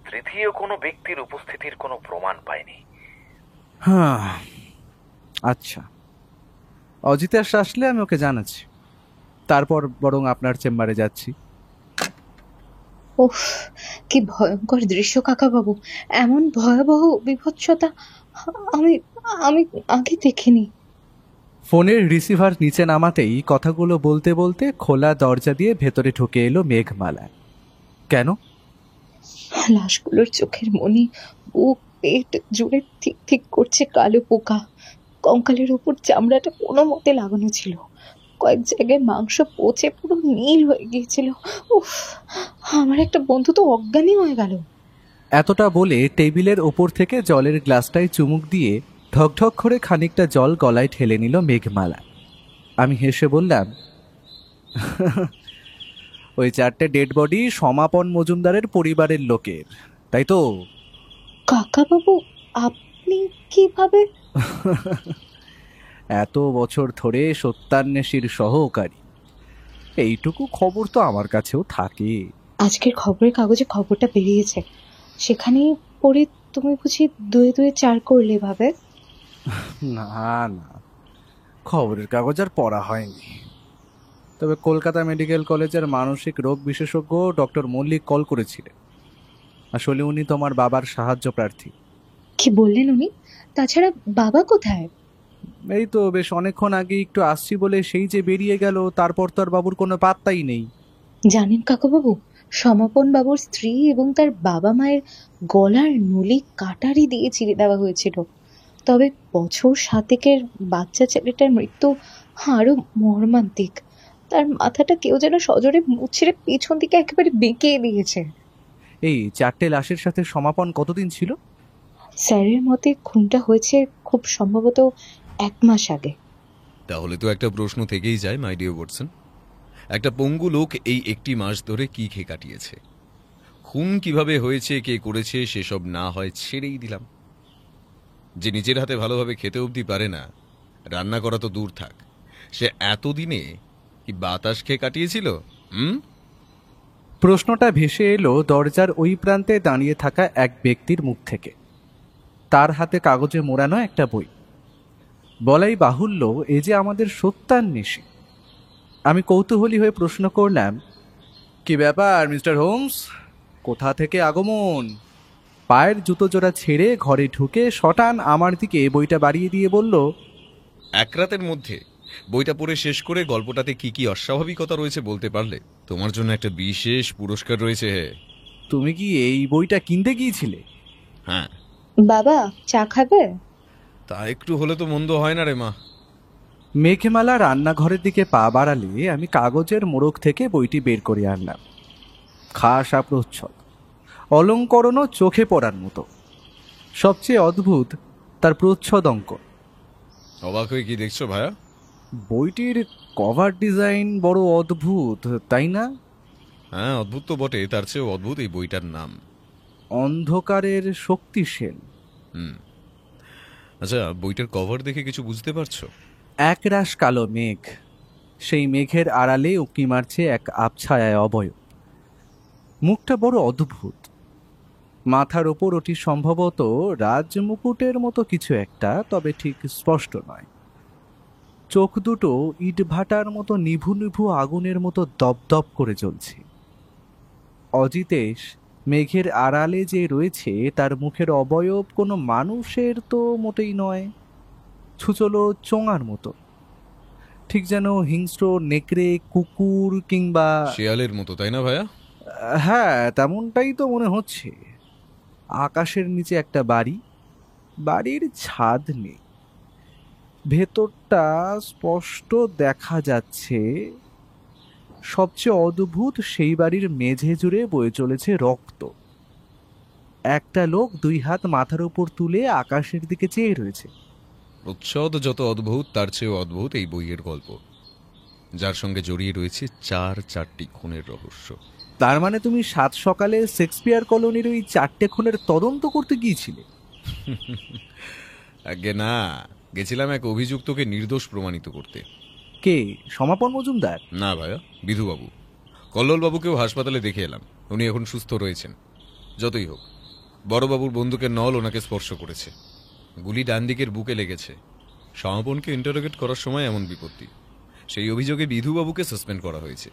তৃতীয় কোনো ব্যক্তির উপস্থিতির কোনো প্রমাণ পায়নি। হ্যাঁ, আচ্ছা, অজিতেশ আসলে আমি ওকে জানাচ্ছি, তারপর বরং আপনার চেম্বারে যাচ্ছি। উফ, কি ভয়ঙ্কর দৃশ্য কাকাবাবু! এমন ভয়াবহ বিভৎসতা আমি আমি আগে দেখিনি। ফোনের রিসিভার নিচে নামাতেই কথাগুলো বলতে বলতে খোলা দরজা দিয়ে ভেতরে ঢুকে এলো মেঘমালা। কেন? লাশগুলোর চোখের মনি, বুক, পেট জুড়ে ঠিক ঠিক করছে কালো পোকা। কঙ্কালের উপর চামড়াটা কোনো মতে লাগানো ছিল, কয়েক জায়গায় মাংস পচে পুরো নীল হয়ে গিয়েছিল। উফ, আমার একটা বন্ধু তো অজ্ঞানী হয়ে গেল। এতটা বলে টেবিলের ওপর থেকে জলের গ্লাসটায় চুমুক দিয়ে ঢকঢক করে খানিকটা জল গলায় ঠেলে নিল মেঘমালা। আমি হেসে বললাম, ওই 4টে ডেড বডি সমাপন মজুমদারের পরিবারের লোকের, তাই তো? কাকাবাবু, আপনি কিভাবে? এত বছর ধরে সত্যান্বেষীর সহকারী, এইটুকু খবর তো আমার কাছেও থাকে। আজকের খবরের কাগজে খবরটা বেরিয়েছে, সেখানেই পড়ে তুমি বুঝি 2 2 4 করলে ভাবে? না না, খবরের কাগজ আর পড়া হয়নি। তবে কলকাতা মেডিকেল কলেজের মানসিক রোগ বিশেষজ্ঞ ডক্টর মল্লিক কল করেছিলেন। আসলে উনি তোমার বাবার সাহায্য প্রার্থী। কি বললেন উনি? তাছাড়া বাবা কোথায়? এই তো বেশ অনেকক্ষণ আগে একটু আসছি বলে সেই যে বেরিয়ে গেল, তারপর তো আর বাবুর কোনো পাত্তাই নেই। জানেন কাকাবাবু, সমাপন বাবুর স্ত্রী এবং তার বাবা মায়ের গলার নলি কাটারি দিয়ে চিরে দেওয়া হয়েছিল। তবে বছর 7 বাচ্চা ছেলেটার মৃত্যু আরো মর্মান্তিক। তার মাথাটা কেউ যেন সজোরে মুচড়ে পেছন দিকে একেবারে বেঁকে দিয়েছে। এই 4টে লাশের সাথে সমাপন কতদিন ছিল? স্যারের মতে খুনটা হয়েছে খুব সম্ভবত 1 মাস আগে। তাহলে তো একটা প্রশ্ন থেকেই যায় মাই ডিয়ার ওয়াটসন, একটা পঙ্গু লোক এই 1 মাস ধরে কি খেয়ে কাটিয়েছে? খুন কিভাবে হয়েছে, কে করেছে, সেসব না হয় ছেড়েই দিলাম, যে নিজের হাতে ভালোভাবে খেতে অবধি পারে না, রান্না করা তো দূর থাক, সে এতদিনে কি বাতাস খেয়ে কাটিয়েছিল? প্রশ্নটা ভেসে এলো দরজার ওই প্রান্তে দাঁড়িয়ে থাকা এক ব্যক্তির মুখ থেকে। তার হাতে কাগজে মোড়ানো একটা বই। বলাই বাহুল্য, এ যে আমাদের সত্যান্বেষী। আমি কৌতূহলী হয়ে প্রশ্ন করলাম, কি ব্যাপার মিস্টার হোমস, কোথা থেকে আগমন? পায়ের জুতো জোড়া ছেড়ে ঘরে ঢুকে শটান আমার দিকে বইটা বাড়িয়ে দিয়ে বলল, এক রাতের মধ্যে বইটা পড়ে শেষ করে গল্পটাতে কি কি অস্বাভাবিকতা রয়েছে বলতে পারলে তোমার জন্য একটা বিশেষ পুরস্কার রয়েছে। তুমি কি এই বইটা কিনতে গিয়েছিলে? হ্যাঁ। বাবা, চা খাবে? তা একটু হলে তো মন্দ হয় না রে মা। মেঘমালা রান্নাঘরের দিকে পা বাড়ালে আমি কাগজের মোড়ক থেকে বইটি বের করে আনলাম। খাসা প্রচ্ছদ, অলঙ্করণও চোখে পড়ার মতো। সবচেয়ে অদ্ভুত তার প্রচ্ছদ অঙ্কন। অবাক হয়ে কি দেখছো ভাইয়া? বইটির কভার ডিজাইন বড় অদ্ভুত, তাই না? হ্যাঁ, অদ্ভুত তো বটে, তার চেয়েও অদ্ভুত এই বইটার নাম, অন্ধকারের শক্তিশীল। আচ্ছা, বইটার কভার দেখে কিছু বুঝতে পারছো? একরাশ কালো মেঘ, সেই মেঘের আড়ালে উঁকি মারছে এক আবছায়ায় অবয়ব। মুখটা বড় অদ্ভুত। মাথার ওপর ওটি সম্ভবত রাজমুকুটের মতো কিছু একটা, তবে ঠিক স্পষ্ট নয়। চোখ দুটো ইটভাটার মতো নিভু নিভু আগুনের মতো দপদপ করে জ্বলছে। অজিতেশ মেঘের আড়ালে যে রয়েছে তার মুখের অবয়ব কোনো মানুষের তো মোটেই নয়, ছুচলো চোঙার মতো, ঠিক যেন হিংস্র নেকড়ে, কুকুর কিংবা শিয়ালের মতো, তাই না ভাইয়া? হ্যাঁ, তেমনটাই তো মনে হচ্ছে। আকাশের নিচে একটা বাড়ি, বাড়ির ছাদ নেই, ভেতরটা স্পষ্ট দেখা যাচ্ছে। সবচেয়ে অদ্ভুত, সেই বাড়ির মেঝে জুড়ে বয়ে চলেছে রক্ত। একটা লোক দুই হাত মাথার উপর তুলে আকাশের দিকে চেয়ে রয়েছে। প্রচ্ছদ যত অদ্ভুত, তার চেয়েও অদ্ভুত এই বইয়ের গল্প, যার সঙ্গে জড়িয়ে রয়েছে চারটি খুনের রহস্য। তার মানে তুমি সাত সকালে শেক্সপিয়ার কলোনির ওই 4টে খুনের তদন্ত করতে গিয়েছিলে? আগে না, গেছিলাম এক অভিযুক্তকে নির্দোষ প্রমাণিত করতে। কে, সমাপন মজুমদার? না ভাইয়া, বিধুবাবু। কল্লোলবাবুকেও হাসপাতালে দেখে এলাম, উনি এখন সুস্থ রয়েছেন। যতই হোক, বড়বাবুর বন্দুকের নল ওনাকে স্পর্শ করেছে, গুলি ডান দিকের বুকে লেগেছে। সমাপনকে ইন্টারোগেট করার সময় এমন বিপত্তি, সেই অভিযোগে বিধুবাবুকে সাসপেন্ড করা হয়েছে।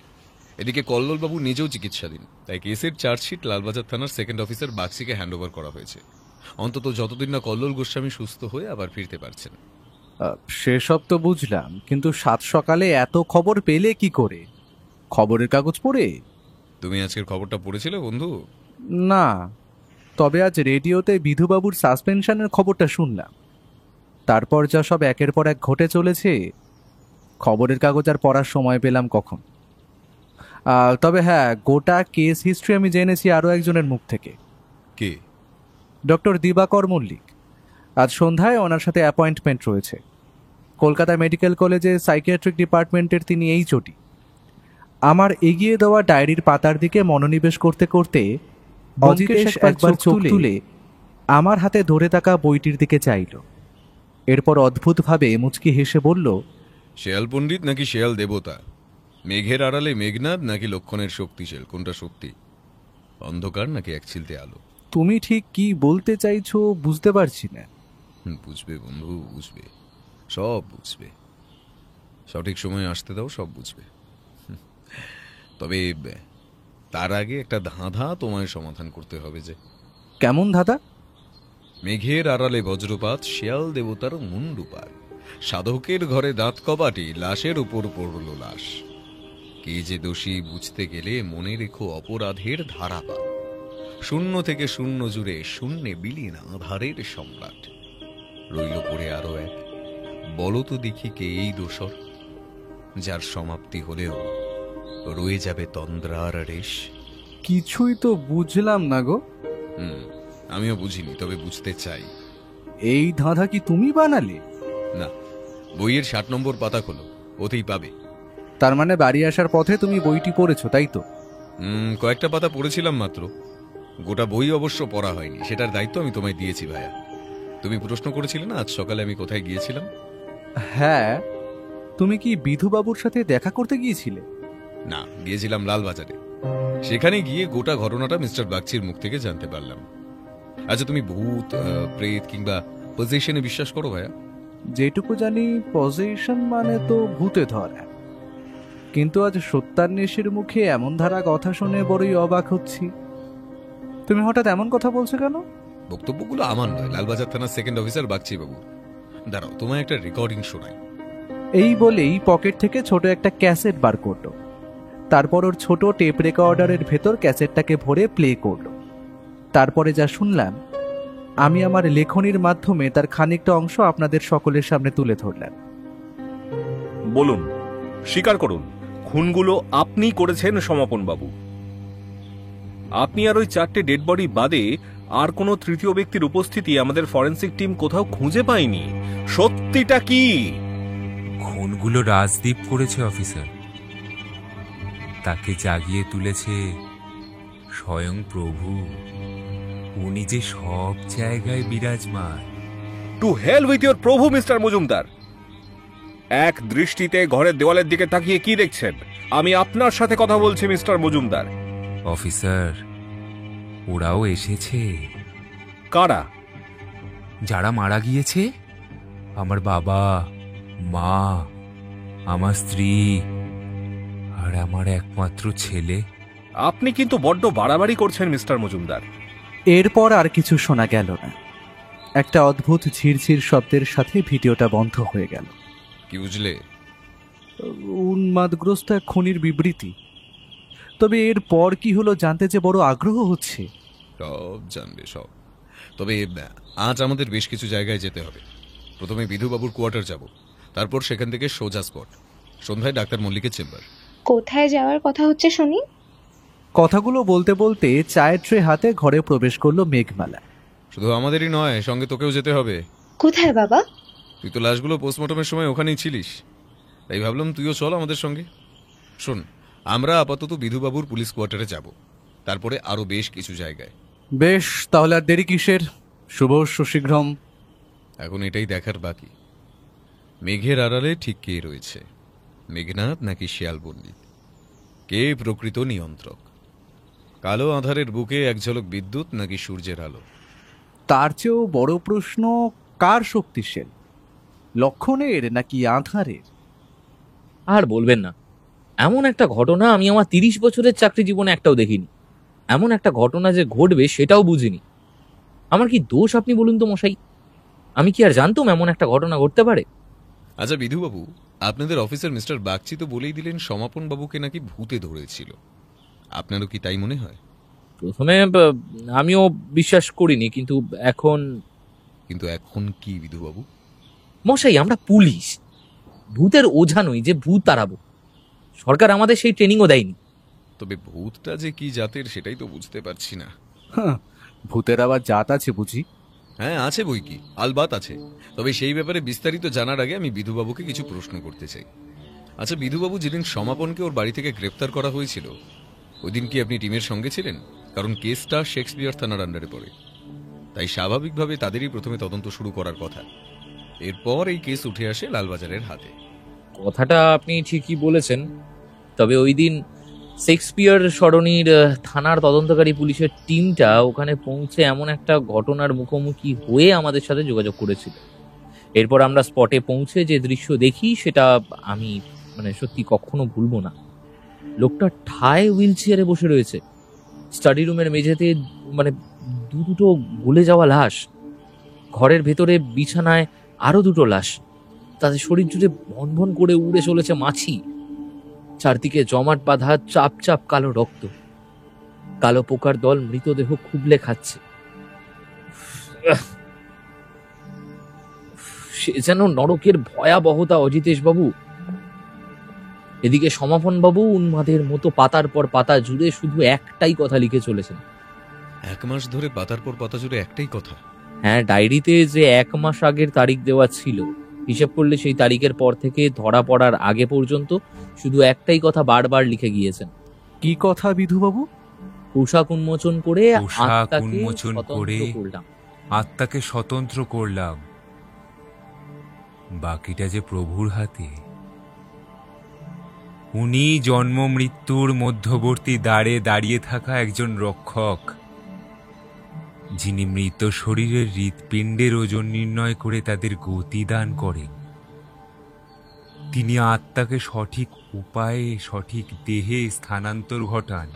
এদিকে কল্লোলবাবু নিজেও চিকিৎসাধীন, তাই কেসের চার্জশিট লালবাজার থানার সেকেন্ড অফিসার বাক্সিকে হ্যান্ডওভার করা হয়েছে, অন্তত যতদিন না কল্লোল গোস্বামী সুস্থ হয়ে আবার ফিরতে পারছেন। সেসব তো বুঝলাম, কিন্তু সাত সকালে এত খবর পেলে কি করে? খবরের কাগজ পড়ে? তুমি আজকের খবরটা পড়েছিলে বন্ধু? না, তবে আজ রেডিওতে বিধুবাবুর সাসপেনশনের খবরটা শুনলাম। তারপর যা সব একের পর এক ঘটে চলেছে, খবরের কাগজ আর পড়ার সময় পেলাম কখন। তবে হ্যাঁ, গোটা কেস হিস্ট্রি আমি জেনেছি আরও একজনের মুখ থেকে। কে? ডক্টর দিবাকর মল্লিক। আজ সন্ধ্যায় ওনার সাথে অ্যাপয়েন্টমেন্ট রয়েছে। কলকাতা মেডিকেল কলেজে সাইকিয়াট্রিক ডিপার্টমেন্টের তিনি এইচওডি। আমার এগিয়ে দেওয়া ডায়েরির পাতার দিকে মনোনিবেশ করতে করতে অজিতেশ একবার চোখ তুলে আমার হাতে ধরে থাকা বইটির দিকে চাইল। এরপর অদ্ভুতভাবে মুচকি হেসে বলল, শেয়াল পণ্ডিত নাকি শেয়াল দেবতা? মেঘের আড়ালে মেঘনাদ নাকি লক্ষণের শক্তিশাল, কোনটা সত্যি? অন্ধকার নাকি এক ছিলতে আলো? তুমি ঠিক কি বলতে চাইছো বুঝতে পারছি না। বুঝবে বন্ধু, বুঝবে, সব বুঝবে। সঠিক সময় আসতে দাও, সব বুঝবে। তবে তার আগে একটা ধাঁধা তোমায় সমাধান করতে হবে। যে কেমন ধাঁধা? মেঘের আড়ালে বজ্রপাত, শেয়াল দেবতার মুন্ডুপাত, সাধকের ঘরে দাঁত কপাটি, লাশের উপর পড়ল লাশ। কে যে দোষী বুঝতে গেলে মনে রেখো অপরাধের ধারাপাত। শূন্য থেকে শূন্য জুড়ে শূন্যে বিলীন আধারের সম্রাট। রইল পড়ে আরো এক, বলো তো দেখি কে এই দোসর, যার সমাপ্তি হলেও রয়ে যাবে তন্দ্রার রেশ। কিছুই তো বুঝলাম না গো। আমিও বুঝিনি, তবে বুঝতে চাই। এই ধাঁধা কি তুমি বানালে? না, বইয়ের 60 নম্বর পাতা খোলো, ওতেই পাবে। তার মানে বাড়ি আসার পথে তুমি বইটি পড়েছো, তাই তো? কয়েকটা পাতা পড়েছিলাম মাত্র, গোটা বই অবশ্য পড়া হয়নি, সেটার দায়িত্ব আমি তোমায় দিয়েছি ভাইয়া। তুমি প্রশ্ন করেছিলে না আজ সকালে আমি কোথায় গিয়েছিলাম? হ্যাঁ, তুমি কি বিধুবাবুর সাথে দেখা করতে গিয়েছিলে? না, গিয়েছিলাম লালবাজারে। সেখানে গিয়ে গোটা ঘটনাটা মিস্টার বাগচির মুখ থেকে জানতে পারলাম। আচ্ছা, তুমি ভূত, প্রেত কিংবা পজিশনে বিশ্বাস করো ভাইয়া? যেটুকু জানি পজিশন মানে তো ভূতে ধরা, কিন্তু আজ সত্যান্বেষীর মুখে এমন ধারা কথা শুনে বড়ই অবাক হচ্ছি। তুমি হঠাৎ এমন কথা বলছো কেন? বক্তব্যগুলো আমার নয়, লালবাজার থানার সেকেন্ড অফিসার বাগচি বাবু। দাঁড়াও, তোমায় একটা রেকর্ডিং শোনাই। এই বলেই পকেট থেকে ছোট একটা ক্যাসেট বার করলো। তারপর ওর ছোট টেপ রেকর্ডারের ভেতর ক্যাসেটটাকে ভরে প্লে করলো। তারপরে যা শুনলাম, আমি আমার লেখনির মাধ্যমে তার খানিকটা অংশ আপনাদের সকলের সামনে তুলে ধরলাম। বলুন, স্বীকার করুন, খুনগুলো আপনি করেছেন সমাপন বাবু। আপনি আর ওই 4টে ডেড বডি বাদে আর কোনো তৃতীয় ব্যক্তির উপস্থিতি আমাদের ফরেন্সিক টিম কোথাও খুঁজে পায়নি। সত্যিটা কি? খুনগুলো রাজদীপ করেছে অফিসার। তাকে জাগিয়ে তুলেছে স্বয়ং প্রভু। উনি যে সব জায়গায় বিরাজমান। টু হেল উইথ ইওর প্রভু মিস্টার মজুমদার। এক দৃষ্টিতে ঘরের দেওয়ালের দিকে তাকিয়ে কি দেখছেন? আমি আপনার সাথে কথা বলছি মিস্টার মজুমদার। অফিসার, ওরাও এসেছে। কারা? যারা মারা গিয়েছে, আমার বাবা, মা, আমার স্ত্রী আর আমার একমাত্র ছেলে। আপনি কিন্তু বড্ড বাড়াবাড়ি করছেন মিস্টার মজুমদার। এরপর আর কিছু শোনা গেল না। একটা অদ্ভুত ঝিরঝির শব্দের সাথে ভিডিওটা বন্ধ হয়ে গেল। কি বুঝলে? উন্মাদগ্রস্ত এক খুনির বিবৃতি। তবে এর পর কি হলো জানতে যে বড় আগ্রহ হচ্ছে। সব জানবে সব। তবে আজ আমাদের বেশ কিছু জায়গায় যেতে হবে। প্রথমে বিধুবাবুর কোয়ার্টার যাব, তারপর সেখান থেকে সোজা স্পট, সন্ধ্যায় ডাক্তার মল্লিকের চেম্বার। কোথায় যাওয়ার কথা হচ্ছে শুনি? কথাগুলো বলতে বলতে চায়ের ট্রে হাতে ঘরে প্রবেশ করলো মেঘমালা। শুধু আমাদেরই নয়, সঙ্গে তোকেও যেতে হবে। কোথায় বাবা? তুই তো লাশগুলো পোস্টমর্টমের সময় ওখানেই ছিলিস, তাই ভাবলাম তুইও চল আমাদের সঙ্গে। শোন, আমরা আপাতত বিধুবাবুর পুলিশ কোয়ার্টারে যাব, তারপরে আরো বেশ কিছু জায়গায়। বেশ, তাহলে আর দেরি কিসের? শুভ শীঘ্রম। এখন এটাই দেখার বাকি, মেঘের আড়ালে ঠিক কে রয়েছে, মেঘনাথ নাকি শিয়াল পণ্ডিত? কে প্রকৃত নিয়ন্ত্রক? কালো আধারের বুকে এক ঝলক বিদ্যুৎ নাকি সূর্যের আলো? তার চেয়েও বড় প্রশ্ন, কার শক্তিশাল, লক্ষণের নাকি আধারের? আর বলবেন না, এমন একটা ঘটনা আমি আমার 30 বছরের চাকরি জীবনে একটাও দেখিনি। এমন একটা ঘটনা যে ঘটবে সেটাও বুঝিনি। আমার কি দোষ আপনি বলুন তো মশাই? আমি কি আর জানতাম এমন একটা ঘটনা ঘটতে পারে? আচ্ছা বিধুবাবু, আপনাদের অফিসার মিস্টার বাগচি তো বলেই দিলেন সমাপন বাবুকে নাকি ভূতে ধরেছিল। আপনারও কি তাই মনে হয়? প্রথমে আমিও বিশ্বাস করিনি, কিন্তু এখন কি বিধুবাবু? মশাই, আমরা পুলিশ, ভূতের ওঝা নই যে ভূত তাড়াবো। সরকার আমাদের সেই ট্রেনিংও দেয়নি। তবে ভূতটা যে কি জাতের সেটাই তো বুঝতে পারছি না। ভূতের আবার জাত আছে বুঝি? হ্যাঁ আছে বই কি, আলবাত আছে। তবে সেই ব্যাপারে বিস্তারিত জানার আগে আমি বিধুবাবুকে কিছু প্রশ্ন করতে চাই। আচ্ছা বিধুবাবু, যেদিন সমাপনকে ওর বাড়ি থেকে গ্রেপ্তার করা হয়েছিল, ওই দিন কি আপনি টিমের সঙ্গে ছিলেন? কারণ কেসটা শেক্সপিয়ার থানার আন্ডারে পড়ে, তাই স্বাভাবিকভাবে তাদেরই প্রথমে তদন্ত শুরু করার কথা। এরপর এই কেস উঠে আসে লালবাজারের হাতে। কথাটা আপনি ঠিকই বলেছেন, তবে ওই দিন শেক্সপিয়ার সরণির থানার তদন্তকারী পুলিশের টিমটা ওখানে পৌঁছে এমন একটা ঘটনার মুখোমুখি হয়ে আমাদের সাথে যোগাযোগ করেছিল। এরপর আমরা স্পটে পৌঁছে যে দৃশ্য দেখি সেটা আমি সত্যি কখনো ভুলবো না। লোকটা ঠায় হুইল চেয়ারে বসে রয়েছে, স্টাডি রুমের মেঝেতে দুটো গলে যাওয়া লাশ, ঘরের ভেতরে বিছানায় আরো দুটো লাশ, তাদের শরীর জুড়ে ভনভন করে উড়ে চলেছে মাছি, চারদিকে জমাট বাঁধা চাপ চাপ কালো রক্ত, কালো পোকার দল মৃতদেহ খুবলে খাচ্ছে। সে যেন নরকের ভয়াবহতা অজিতেশ বাবু। এদিকে সমাপন বাবু উন্মাদের মতো পাতার পর পাতা জুড়ে শুধু একটাই কথা লিখে চলেছেন। 1 মাস ধরে পাতার পর পাতা জুড়ে একটাই কথা? হ্যাঁ, ডায়েরিতে যে 1 মাস আগের তারিখ দেওয়া ছিল, হিসাব করলে সেই তারিখের পর থেকে ধরা পড়ার আগে পর্যন্ত শুধু একটাই কথা বারবার লিখে গিয়েছেন। কি কথা বিধুবাবু? পোশাক উন্মোচন করে পোশাক উন্মোচন করে করলাম। আত্মাকে স্বতন্ত্র করলাম, বাকিটা যে প্রভুর হাতে। উনি জন্ম মৃত্যুর মধ্যবর্তী দ্বারে দাঁড়িয়ে থাকা একজন রক্ষক, যিনি মৃত শরীরের হৃৎপিণ্ডের ওজন নির্ণয় করে তাদের গতি দান করেন। তিনি আত্মাকে সঠিক উপায়ে সঠিক দেহে স্থানান্তর ঘটান।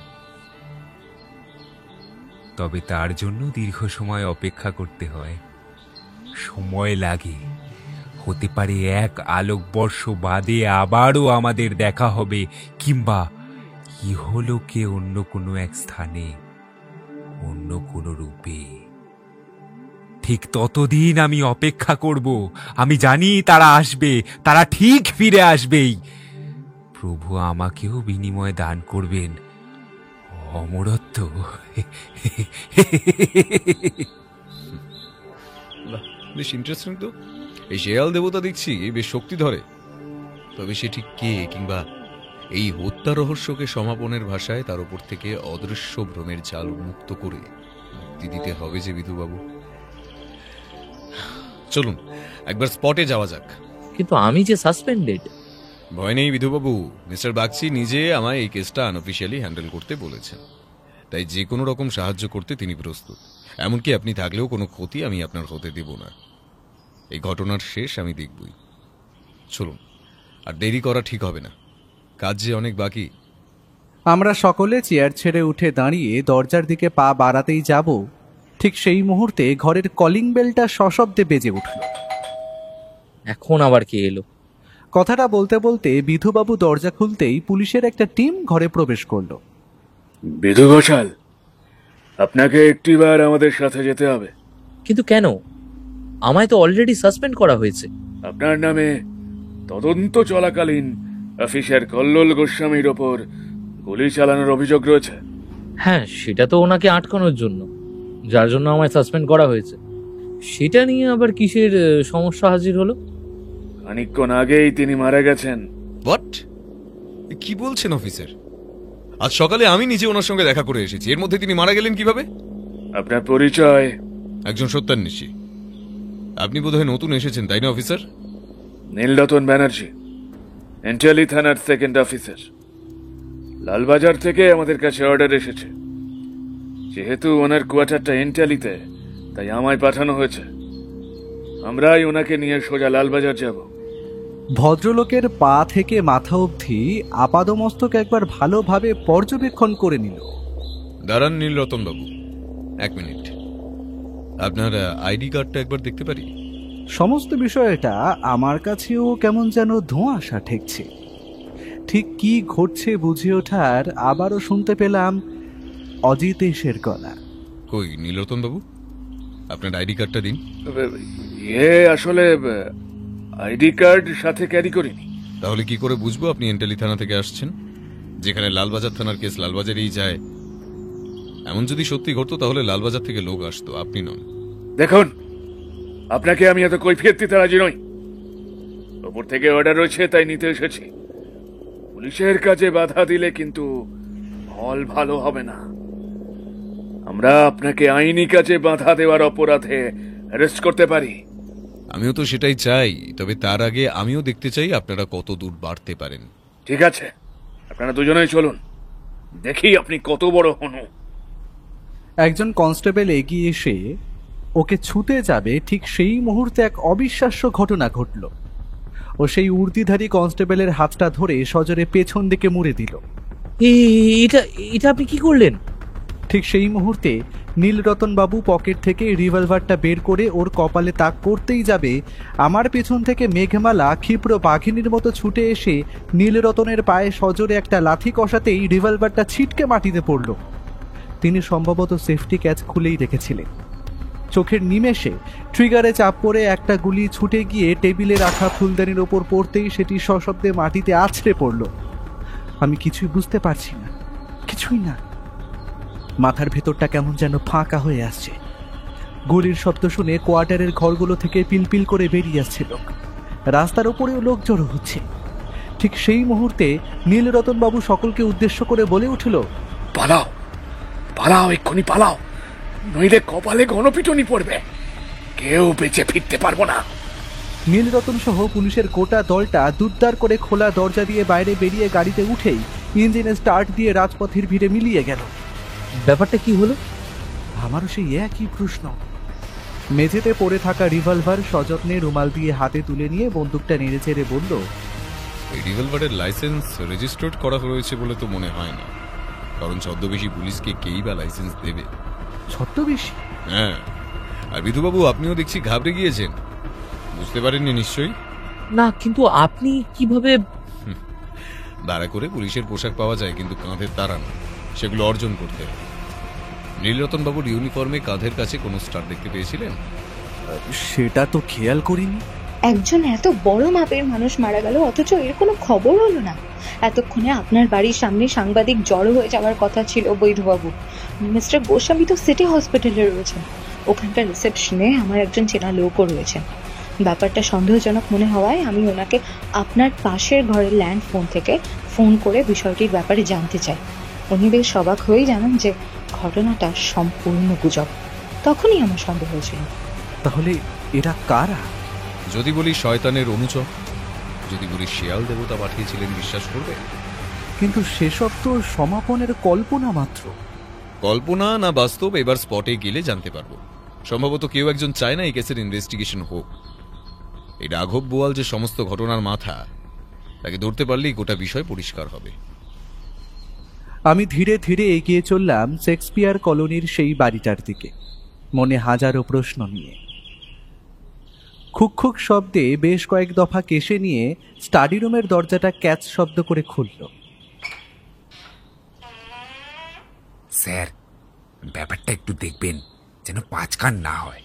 তবে তার জন্য দীর্ঘ সময় অপেক্ষা করতে হয়, সময় লাগে। হতে পারে 1 আলোকবর্ষ বাদে আবারও আমাদের দেখা হবে, কিংবা ইহলোকে অন্য কোনো এক স্থানে, অন্য কোনো রূপে। ঠিক ততদিন আমি অপেক্ষা করব। আমি জানি তারা আসবে, তারা ঠিক ফিরে আসবেই। প্রভু আমাকেও বিনিময়ে দান করবেন অমরত্ব। বেশ ইন্টারেস্টিং তো। এই শেয়াল দেবতা দেখছি বেশ শক্তি ধরে। তবে সে ঠিক কে, কিংবা এই হত্যা রহস্যকে সমাপনের ভাষায় তার উপর থেকে অদৃশ্য ভ্রমের জাল মুক্ত করে মুক্তি দিতে হবে যে বিধুবাবু। চলুন একবার স্পটে যাওয়া যাক। কিন্তু আমি যে সাসপেন্ডেড। ভয় নেই বিধুবাবু, মিস্টার বাগচি নিজে আমায় এই কেসটা আনঅফিসিয়ালি হ্যান্ডেল করতে বলেছেন, তাই যে কোনো রকম সাহায্য করতে তিনি প্রস্তুত। এমনকি আপনি থাকলেও কোনো ক্ষতি আমি আপনার হতে দেব না। এই ঘটনার শেষ আমি দেখবই। চলুন, আর দেরি করা ঠিক হবে না, কাজ যে অনেক বাকি। আমরা সকলে চেয়ার ছেড়ে উঠে দাঁড়িয়ে দরজার দিকে পা বাড়াতেই যাব, ঠিক সেই মুহূর্তে ঘরের কলিং বেলটা সশব্দে বেজে উঠল। এখন আবার কে এলো? কথাটা বলতে বলতে বিধুবাবু দরজা খুলতেই পুলিশের একটা টিম ঘরে প্রবেশ করলো। বিধু ঘোষাল, আপনাকে একটিবার আমাদের সাথে যেতে হবে। কিন্তু কেন? আমায় তো অলরেডি সাসপেন্ড করা হয়েছে। আপনার নামে তদন্ত চলাকালীন অফিসার কল্লোল গোস্বামীর ওপর গুলি চালানোর অভিযোগ রয়েছে। হ্যাঁ, সেটা তো ওনাকে আটকানোর জন্য, যার জন্য আমায় সাসপেন্ড করা হয়েছে। সেটা নিয়ে আবার কিসের সমস্যা হাজির হলো? খানিকক্ষণ আগেই তিনি মারা গেছেন। হোয়াট? কি বলছেন অফিসার? আজ সকালে আমি নিজে ওনার সঙ্গে দেখা করে এসেছি, এর মধ্যে তিনি মারা গেলেন কিভাবে? আপনার পরিচয়? একজন সত্যান্বেষী। আপনি বোধহয় নতুন এসেছেন, তাই না অফিসার? নীলরতন ব্যানার্জি, এন্টালি থানার সেকেন্ড অফিসার। লালবাজার থেকে আমাদের কাছে অর্ডার এসেছে। যেহেতু ওনার কোয়ার্টারটা এন্টালিতে, তাই আমায় পাঠানো হয়েছে। আমরাই ওনাকে নিয়ে সোজা লালবাজার যাব। ভদ্রলোকের পা থেকে মাথা অবধি আপাদমস্তক একবার ভালোভাবে পর্যবেক্ষণ করে নিল। দাঁড়ান নীলরতন বাবু, 1 মিনিট। আপনার আইডি কার্ডটা একবার দেখতে পারি? সমস্ত বিষয়টা আমার কাছেও কেমন যেন ধোঁয়াশা ঠেকছে। ঠিক কি ঘটছে বুঝে ওঠার আবারও শুনতে পেলাম অজিতেশের গলা। কই নীলরতন বাবু, আপনার আইডি কার্ডটা দিন। আসলে আইডি কার্ড সাথে ক্যারি করিনি। তাহলে কি করে বুঝবো আপনি এন্টালি থানা থেকে আসছেন, যেখানে লালবাজার থানার কেস লালবাজারেই যায়? এমন যদি সত্যি ঘটতো তাহলে লালবাজার থেকে লোক আসতো, আপনি নন। দেখুন, আপনাকে আমি এত কৈফিয়ত দিতে রাজি নই। ওপর থেকে অর্ডার রয়েছে, তাই নিতে এসেছি। পুলিশের কাজে বাধা দিলে কিন্তু ফল ভালো হবে না। আমরা আপনাকে আইনি কাজে বাধা দেওয়ার অপরাধে অ্যারেস্ট করতে পারি। আমিও তো সেটাই চাই, তবে তার আগে আমিও দেখতে চাই আপনারা কত দূর বাড়তে পারেন। ঠিক আছে, আপনারা দুজনেই চলুন, দেখি আপনি কত বড় হনু। একজন কনস্টেবল এগিয়ে এসে ওকে ছুতে যাবে, ঠিক সেই মুহূর্তে এক অবিশ্বাস্য ঘটনা ঘটল। ও সেই উর্দিধারী কনস্টেবলের হাতটা ধরে সজোরে পেছন দিকে মুড়ে দিল। এটা আপনি কি করলেন? ঠিক সেই মুহূর্তে নীলরতন বাবু পকেট থেকে রিভলভারটা বের করে ওর কপালে তাক করতেই যাবে, আমার পেছন থেকে মেঘমালা ক্ষিপ্র বাঘিনীর মতো ছুটে এসে নীলরতনের পায়ে সজোরে একটা লাথি কষাতেই রিভলভারটা ছিটকে মাটিতে পড়ল। তিনি সম্ভবত সেফটি ক্যাচ খুলেই রেখেছিলেন। চোখের নিমেষে ট্রিগারে চাপ পড়ে একটা গুলি ছুটে গিয়ে টেবিলে রাখা ফুলদানির ওপর পড়তেই সেটি সশব্দে মাটিতে আছড়ে পড়ল। আমি কিছুই বুঝতে পারছি না, কিছুই না। মাথার ভেতরটা কেমন যেন ফাঁকা হয়ে আসছে। গুলির শব্দ শুনে কোয়ার্টারের ঘরগুলো থেকে পিলপিল করে বেরিয়ে আসছে লোক। রাস্তার উপরেও লোক জড়ো হচ্ছে। ঠিক সেই মুহূর্তে নীলরতন বাবু সকলকে উদ্দেশ্য করে বলে উঠল, পালাও পালাও, এক্ষুনি পালাও, নইলে কপালে গণপিটনি পড়বে। কেউ বেঁচে ফিরতে পারবো না। নীলরতন সহ পুলিশের গোটা দলটা দুদ্দার করে খোলা দরজা দিয়ে বাইরে বেরিয়ে গাড়িতে উঠেই ইঞ্জিনে স্টার্ট দিয়ে রাজপথের ভিড়ে মিলিয়ে গেল। ব্যাপারটা কি হলো? আমারও সেই একই প্রশ্ন। মেঝেতে পড়ে থাকা রিভলভার সযত্নে রুমাল দিয়ে হাতে তুলে নিয়ে বন্দুকটা নেড়ে চেড়ে বলল, এই রিভলভারের লাইসেন্স রেজিস্টার্ড করা হয়েছে বলে তো মনে হয় না, কারণ ছদ্মবেশী পুলিশকে কেই বা লাইসেন্স দেবে? ছদ্মবেশী? হ্যাঁ। আর বিধুবাবু, আপনিও দেখছি ঘাবড়ে গিয়েছেন, বুঝতে পারেননি নিশ্চয়ই? না, কিন্তু আপনি কিভাবে? দাঁড়া করে পুলিশের পোশাক পাওয়া যায়, কিন্তু কাঁধের তারা না, সেগুলো অর্জন করতে হয়। নীলরতন বাবুর ইউনিফর্মে কাঁধের কাছে কোনো স্টার দেখতে পেয়েছিলেন? সেটা তো খেয়াল করিনি। একজন এত বড় মাপের মানুষ মারা গেল, অথচ এর কোনো খবর হলো না। এতক্ষণে আপনার বাড়ির সামনে সাংবাদিক জড়ো হয়ে যাওয়ার কথা ছিল বৈধবাবু। মিস্টার গোস্বামী তো সিটি হসপিটালে রয়েছেন, ওখানকার রিসেপশনে আমার একজন চেনা লোকও রয়েছেন। ব্যাপারটা সন্দেহজনক মনে হওয়ায় আমি ওনাকে আপনার পাশের ঘরের ল্যান্ড ফোন থেকে ফোন করে বিষয়টির ব্যাপারে জানতে চাই। উনি বেশ অবাক হয়েই জানান যে ঘটনাটা সম্পূর্ণ গুজব। তখনই আমার সন্দেহ হয়েছিল। তাহলে এরা কারা? যদি বলি শয়তানের অনুচর, যদি বলি শিয়াল দেবতা পাঠিয়েছিলেন, বিশ্বাস করবে? কিন্তু সেসব তো সমাপনের কল্পনা মাত্র। কল্পনা না বাস্তব, এবার স্পটে গেলে জানতে পারবো। সম্ভবত কেউ একজন চায় না এই কেসের ইনভেস্টিগেশন হোক। এই রাঘব বোয়াল যে সমস্ত ঘটনার মাথা, তাকে ধরতে পারলেই গোটা বিষয় পরিষ্কার হবে। আমি ধীরে ধীরে এগিয়ে চললাম শেক্সপিয়ার কলোনির সেই বাড়িটার দিকে, মনে হাজারো প্রশ্ন নিয়ে। খুক খুক শব্দে বেশ কয়েক দফা কেশে নিয়ে স্টাডি রুমের দরজাটা ক্যাচ শব্দ করে খুলল। স্যার, ব্যাপারটা একটু দেখবেন যেন পাঁচকান না হয়।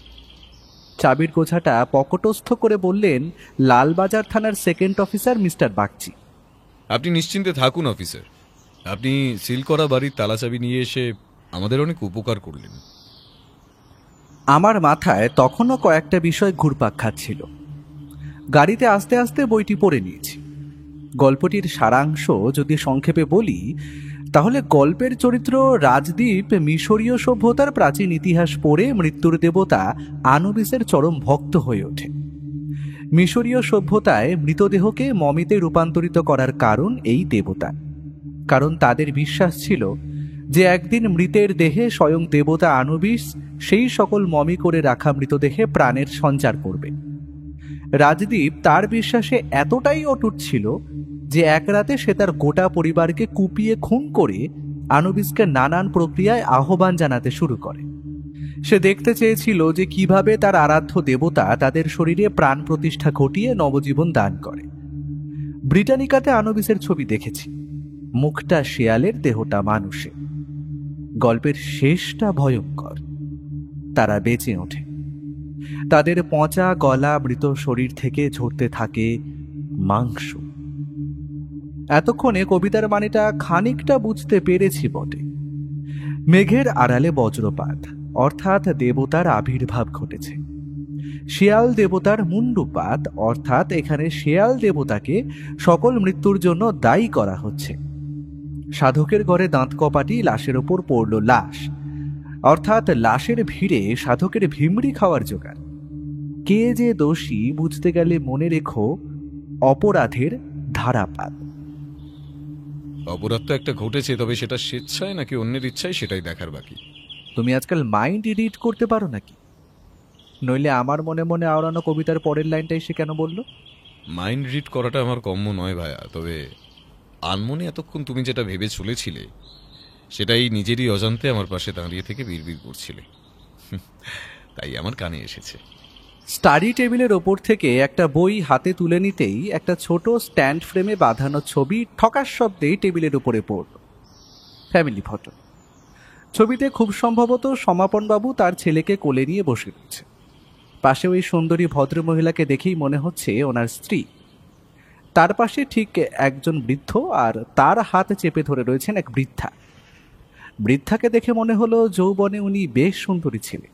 চাবির গোছাটা পকটস্থ করে বললেন লালবাজার থানার সেকেন্ড অফিসার মিস্টার বাগচি। আপনি নিশ্চিন্তে থাকুন অফিসার, আপনি সিল করা বাড়ির তালা চাবি নিয়ে এসে আমাদের অনেক উপকার করলেন। আমার মাথায় তখনও কয়েকটা বিষয় ঘুরপাক খাচ্ছিল। গাড়িতে আস্তে আস্তে বইটি পড়ে নিয়েছি। গল্পটির সারাংশ যদি সংক্ষেপে বলি, তাহলে গল্পের চরিত্র রাজদীপ মিশরীয় সভ্যতার প্রাচীন ইতিহাস পড়ে মৃত্যুর দেবতা আনুবিসের চরম ভক্ত হয়ে ওঠে। মিশরীয় সভ্যতায় মৃতদেহকে মমিতে রূপান্তরিত করার কারণ এই দেবতা। কারণ তাদের বিশ্বাস ছিল যে একদিন মৃতের দেহে স্বয়ং দেবতা আনুবিস সেই সকল মমি করে রাখা মৃতদেহে প্রাণের সঞ্চার করবে। রাজদীপ তার বিশ্বাসে এতটাই অটুট ছিল যে এক রাতে সে তার গোটা পরিবারকে কুপিয়ে খুন করে আনুবিসকে নানান প্রক্রিয়ায় আহ্বান জানাতে শুরু করে। সে দেখতে চেয়েছিল যে কিভাবে তার আরাধ্য দেবতা তাদের শরীরে প্রাণ প্রতিষ্ঠা ঘটিয়ে নবজীবন দান করে। ব্রিটানিকাতে আনুবিসের ছবি দেখেছি, মুখটা শেয়ালের, দেহটা মানুষের। গল্পের শেষটা ভয়ঙ্কর। তারা বেঁচে ওঠে, তাদের পচা গলা মৃত শরীর থেকে ঝরতে থাকে মাংস। এতক্ষণে কবিতার মানেটা খানিকটা বুঝতে পেরেছি বটে। মেঘের আড়ালে বজ্রপাত, অর্থাৎ দেবতার আবির্ভাব ঘটেছে। শেয়াল দেবতার মুন্ডুপাত, অর্থাৎ এখানে শেয়াল দেবতাকে সকল মৃত্যুর জন্য দায়ী করা হচ্ছে। সাধকের ঘরে দাঁত কপাটি, লাশের ওপর পড়ল লাশ, অর্থাৎ লাশের ভিড়ে সাধকের ভিমড়ি খাওয়ার জোগাড়। কে যে দোষী বুঝতে গেলে মনে রেখো অপরাধের ধারাপাত। অপরাধ তো একটা ঘটেছে, তবে সেটা স্বেচ্ছায় নাকি অন্যের ইচ্ছায় সেটাই দেখার বাকি। তুমি আজকাল মাইন্ড রিড করতে পারো নাকি? নইলে আমার মনে মনে আওড়ানো কবিতার পরের লাইনটাই সে কেন বলল? মাইন্ড রিড করাটা আমার কম্য নয় ভাইয়া, তবে আনমনে এতক্ষণ তুমি যেটা ভেবে চলেছিলে সেটাই নিজেরই অজান্তে আমার পাশে দাঁড়িয়ে থেকে বিড়বিড় করছিলে, তাই আমার কানে এসেছে। স্টাডি টেবিলের ওপর থেকে একটা বই হাতে তুলে নিতেই একটা ছোট স্ট্যান্ড ফ্রেমে বাঁধানো ছবি ঠকার শব্দেই টেবিলের উপরে পড়ল। Family photo. ছবিতে খুব সম্ভবত সমাপনবাবু তার ছেলেকে কোলে নিয়ে বসে রয়েছে। পাশে ওই সুন্দরী ভদ্রমহিলাকে দেখেই মনে হচ্ছে ওনার স্ত্রী। তার পাশে ঠিক একজন বৃদ্ধ, আর তার হাত চেপে ধরে রয়েছেন এক বৃদ্ধা। বৃদ্ধাকে দেখে মনে হলো যৌবনে উনি বেশ সুন্দরী ছিলেন।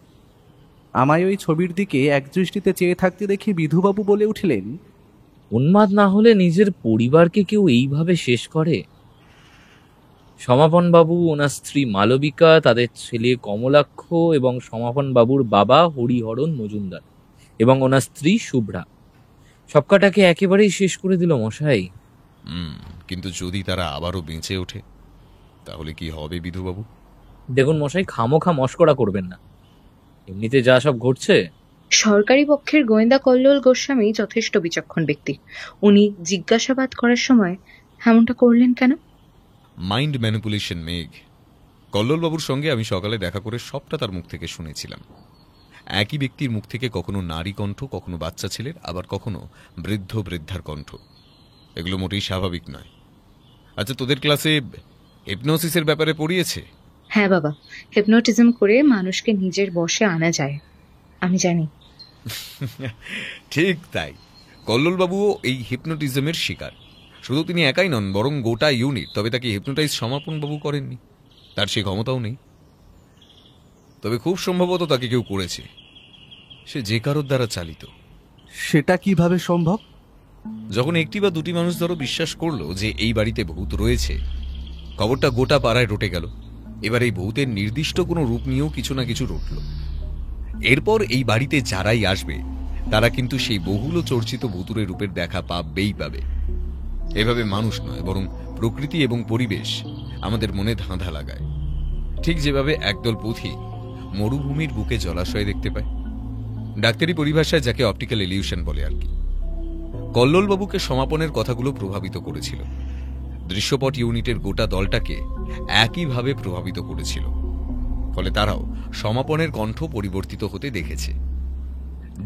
আমায় ওই ছবির দিকে একদৃষ্টিতে চেয়ে থাকতে দেখে বিধুবাবু বলে উঠলেন, উন্মাদ না হলে নিজের পরিবারকে কেউ এইভাবে শেষ করে? সমাপন বাবু, ওনার স্ত্রী মালবিকা, তাদের ছেলে কমলাক্ষ এবং সমাপন বাবুর বাবা হরিহরণ মজুমদার এবং ওনার স্ত্রী শুভ্রা সবকটাকে একেবারেই শেষ করে দিল মশাই। কিন্তু যদি তারা আবারও বেঁচে ওঠে তাহলে কি হবে বিধুবাবু? দেখুন মশাই, খামোখা মস্করা করবেন না। এমনিতে যা সব ঘটছে, সরকারি পক্ষের গোয়েন্দা কল্লোল গোস্বামী যথেষ্ট বিচক্ষণ ব্যক্তি। উনি জিজ্ঞাসাবাদ করার সময় এমনটা করলেন কেন? মাইন্ড ম্যানিপুলেশন মেঘ। কল্লোলবাবুর সঙ্গে আমি সকালে দেখা করে সবটা তার মুখ থেকে শুনেছিলাম। একই ব্যক্তির মুখ থেকে কখনো নারী কণ্ঠ, কখনো বাচ্চা ছেলের, আবার কখনো বৃদ্ধার কণ্ঠ। এগুলো মোটেই স্বাভাবিক নয়। আচ্ছা, তোদের ক্লাসে হিপনোসিসের ব্যাপারে পড়িয়েছে? হ্যাঁ বাবা, হিপনোটিজম করে মানুষকে নিজের বশে আনা যায়, আমি জানি। ঠিক তাই, কল্লোলবাবুও এই হিপনোটিজমের শিকার। শুধু তিনি একাই নন, বরং গোটা ইউনিট। তবে তাকে হিপনোটাইজ সমাপন বাবু করেননি, তার সেই ক্ষমতাও নেই। তবে খুব সম্ভবত তাকে কেউ করেছে, সে যে কারোর দ্বারা চালিত। সেটা কিভাবে সম্ভব? যখন একটি বা দুটি মানুষ ধরো বিশ্বাস করলো যে এই বাড়িতে ভূত রয়েছে, খবরটা গোটা পাড়ায় রটে গেল। এবার এই ভূতের নির্দিষ্ট কোনো রূপ নিয়েও কিছু না কিছু রটল। এরপর এই বাড়িতে যারাই আসবে তারা কিন্তু সেই বহুল চর্চিত ভূতুরের রূপের দেখা পাবেই পাবে। এভাবে মানুষ নয়, বরং প্রকৃতি এবং পরিবেশ আমাদের মনে ধাঁধা লাগায়। ঠিক যেভাবে একদল পথিক মরুভূমির বুকে জলাশয় দেখতে পায়, ডাক্তারি পরিভাষায় যাকে অপটিক্যাল ইলিউশন বলে আর কি। কল্লোলবাবুকে সমাপনের কথাগুলো প্রভাবিত করেছিল। দৃশ্যপট ইউনিটের গোটা দলটাকে একইভাবে প্রভাবিত করেছিল। ফলে তারাও সমাপনের কণ্ঠ পরিবর্তিত হতে দেখেছে।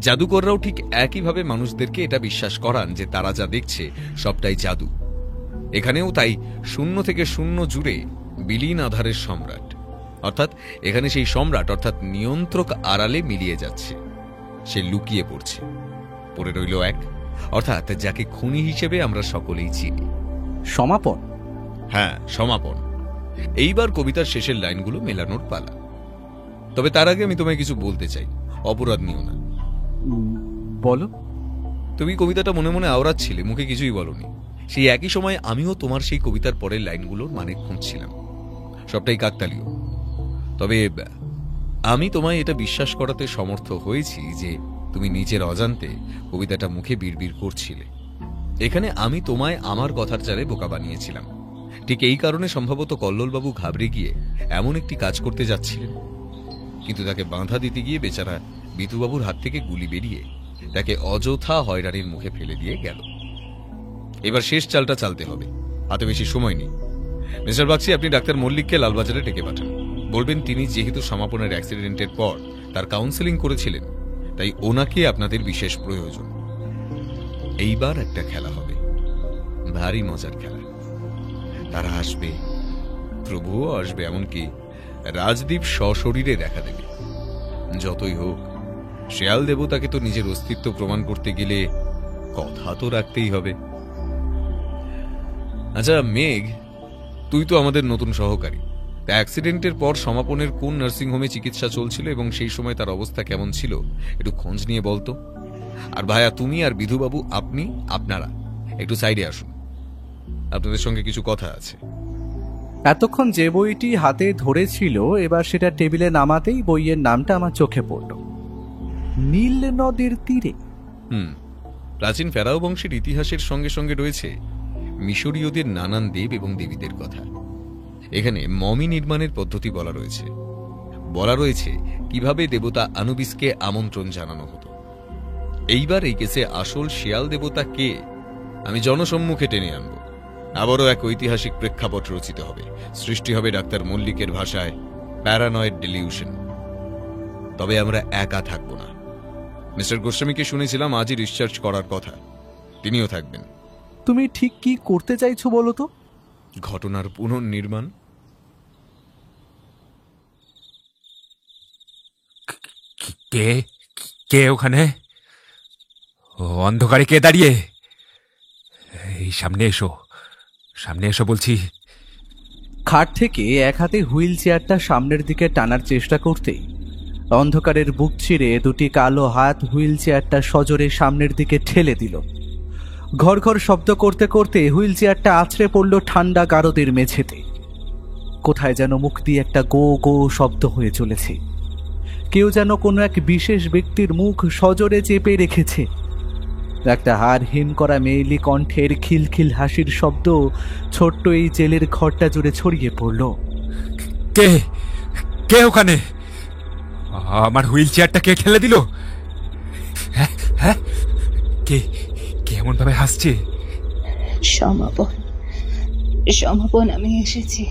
জাদুকররাও ঠিক একইভাবে মানুষদেরকে এটা বিশ্বাস করান যে তারা যা দেখছে সবটাই জাদু। এখানেও তাই শূন্য থেকে শূন্য জুড়ে বিলীন আধারের সম্রাট, অর্থাৎ এখানে সেই সম্রাট অর্থাৎ নিয়ন্ত্রক আড়ালে মিলিয়ে যাচ্ছে। সে লুকিয়ে পড়ছে, পড়ে রইল এক, অর্থাৎ যাকে খুনি হিসেবে আমরা সকলেই চিনি, সমাপন। হ্যাঁ, সমাপন। এইবার কবিতার শেষের লাইনগুলো মেলানোর পালা। তবে তার আগে আমি তোমায় কিছু বলতে চাই, অপরাধ নিও না। বলো। তুমি কবিতাটা মনে মনে আওড়াচ্ছিলে, মুখে কিছুই বলনি। সেই একই সময় আমিও তোমার সেই কবিতার পরের লাইনগুলোর মানে খুঁজছিলাম। সবটাই কাকতালীয়। তবে আমি তোমায় এটা বিশ্বাস করাতে সমর্থ হয়েছি যে তুমি নিজের অজান্তে কবিতাটা মুখে বিড়বিড় করছিলে। এখানে আমি তোমায় আমার কথার চালে বোকা বানিয়েছিলাম। ঠিক এই কারণে সম্ভবত কল্লোলবাবু ঘাবড়ে গিয়ে এমন একটি কাজ করতে যাচ্ছিলেন, কিন্তু তাকে বাঁধা দিতে গিয়ে বেচারা বিধুবাবুর হাত থেকে গুলি বেরিয়ে তাকে অযথা হয়রানির মুখে ফেলে দিয়ে গেল। এবার শেষ চালটা চালতে হবে, হাতে বেশি সময় নেই। মিস্টার বাগচি, আপনি ডাক্তার মল্লিককে লালবাজারে ডেকে পাঠান। বলবেন তিনি যেহেতু সমাপনের অ্যাক্সিডেন্টের পর তার কাউন্সেলিং করেছিলেন, তাই ওনাকে আপনাদের বিশেষ প্রয়োজন। এইবার একটা খেলা হবে, ভারী মজার খেলা। তারা আসবে, প্রভুও আসবে, এমনকি রাজদীপ সশরীরে দেখা দেবে। যতই হোক, শেয়াল দেবতাকে তো নিজের অস্তিত্ব প্রমাণ করতে গেলে কথা তো রাখতেই হবে। আচ্ছা মেঘ, তুই তো আমাদের নতুন সহকারী। অ্যাক্সিডেন্টের পর সমাপনের কোন নার্সিংহোমে চিকিৎসা চলছিল এবং সেই সময় তার অবস্থা কেমন ছিল একটু খোঁজ নিয়ে বলতো। আর ভাইয়া, তুমি আর বিধুবাবু, আপনারা একটু সাইডে আসুন, আপনাদের সঙ্গে কিছু কথা আছে। এতক্ষণ যে বইটি হাতে ধরেছিল, এবার সেটা টেবিলে নামাতেই বইয়ের নামটা আমার চোখে পড়ল, নীল নদের তীরে। প্রাচীন ফেরাও বংশের ইতিহাসের সঙ্গে সঙ্গে রয়েছে মিশরীয়দের নানান দেব এবং দেবীদের কথা। এখানে মমি নির্মাণের পদ্ধতি বলা রয়েছে কিভাবে দেবতা আনুবিসকে আমন্ত্রণ জানানো হতো। এইবার এই কেসে আসল শেয়াল দেবতা কে আমি জনসম্মুখে টেনে আনব। আবারও এক ঐতিহাসিক প্রেক্ষাপট রচিত হবে, সৃষ্টি হবে ডাক্তার মল্লিকের ভাষায় প্যারানয়েড ডিলিউশন। তবে আমরা একা থাকব না। মিস্টার গোস্বামীকে শুনেছিলাম আজই রিসার্চ করার কথা, তিনিও থাকবেন। তুমি ঠিক কি করতে চাইছো বলো তো? ঘটনার পুনর্নির্মাণ। কে কে ওখানে? অন্ধকারে কে দাঁড়িয়ে? এই সামনে এসো বলছি। খাট থেকে এক হাতে হুইল চেয়ারটা সামনের দিকে টানার চেষ্টা করতেই অন্ধকারের বুক চিরে দুটি কালো হাত হুইল চেয়ারটা সজোরে সামনের দিকে ঠেলে দিল। ঘর ঘর শব্দ করতে করতে হুইল চেয়ারটা আছড়ে পড়ল ঠান্ডা গারদের মেঝেতে। কোথায় যেন মুখ দিয়ে একটা গো গো শব্দ হয়ে চলেছে। কেউ যেন কোনো এক বিশেষ ব্যক্তির মুখ সজোরে চেপে রেখেছে। একটা হাড় হিম করা মেয়েলি কণ্ঠের খিলখিল হাসির শব্দ ছোট্ট এই জেলের ঘরটা জুড়ে ছড়িয়ে পড়ল। কে কে ওখানে? আমার হুইল চেয়ারটা কে ঠেলে দিল? হ্যাঁ হ্যাঁ, কে কে এমন ভাবে হাসছে? সমাপন, সমাপন, আমি এসেছি।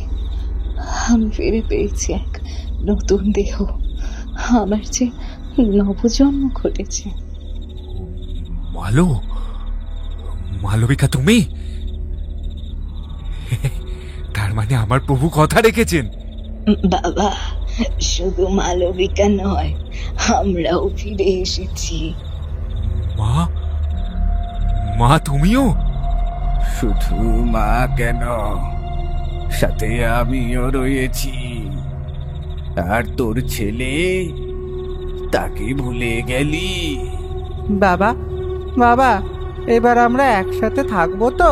আমি ফিরে পেয়েছি এক নতুন দেহ। আমার যে নবজন্ম ঘটেছে। মালবিকা, তুমি? তার মানে আমার প্রভু কথা রেখেছেন। বাবা, শুধু মালবিকা নয়, আমরাও ফিরে এসেছি। মা, মা তুমিও? শুধু মা কেন, সাথে আমিও রয়েছি। আর তোর ছেলে, তাকে ভুলে গেলি? বাবা, বাবা, এবার আমরা একসাথে থাকবো তো?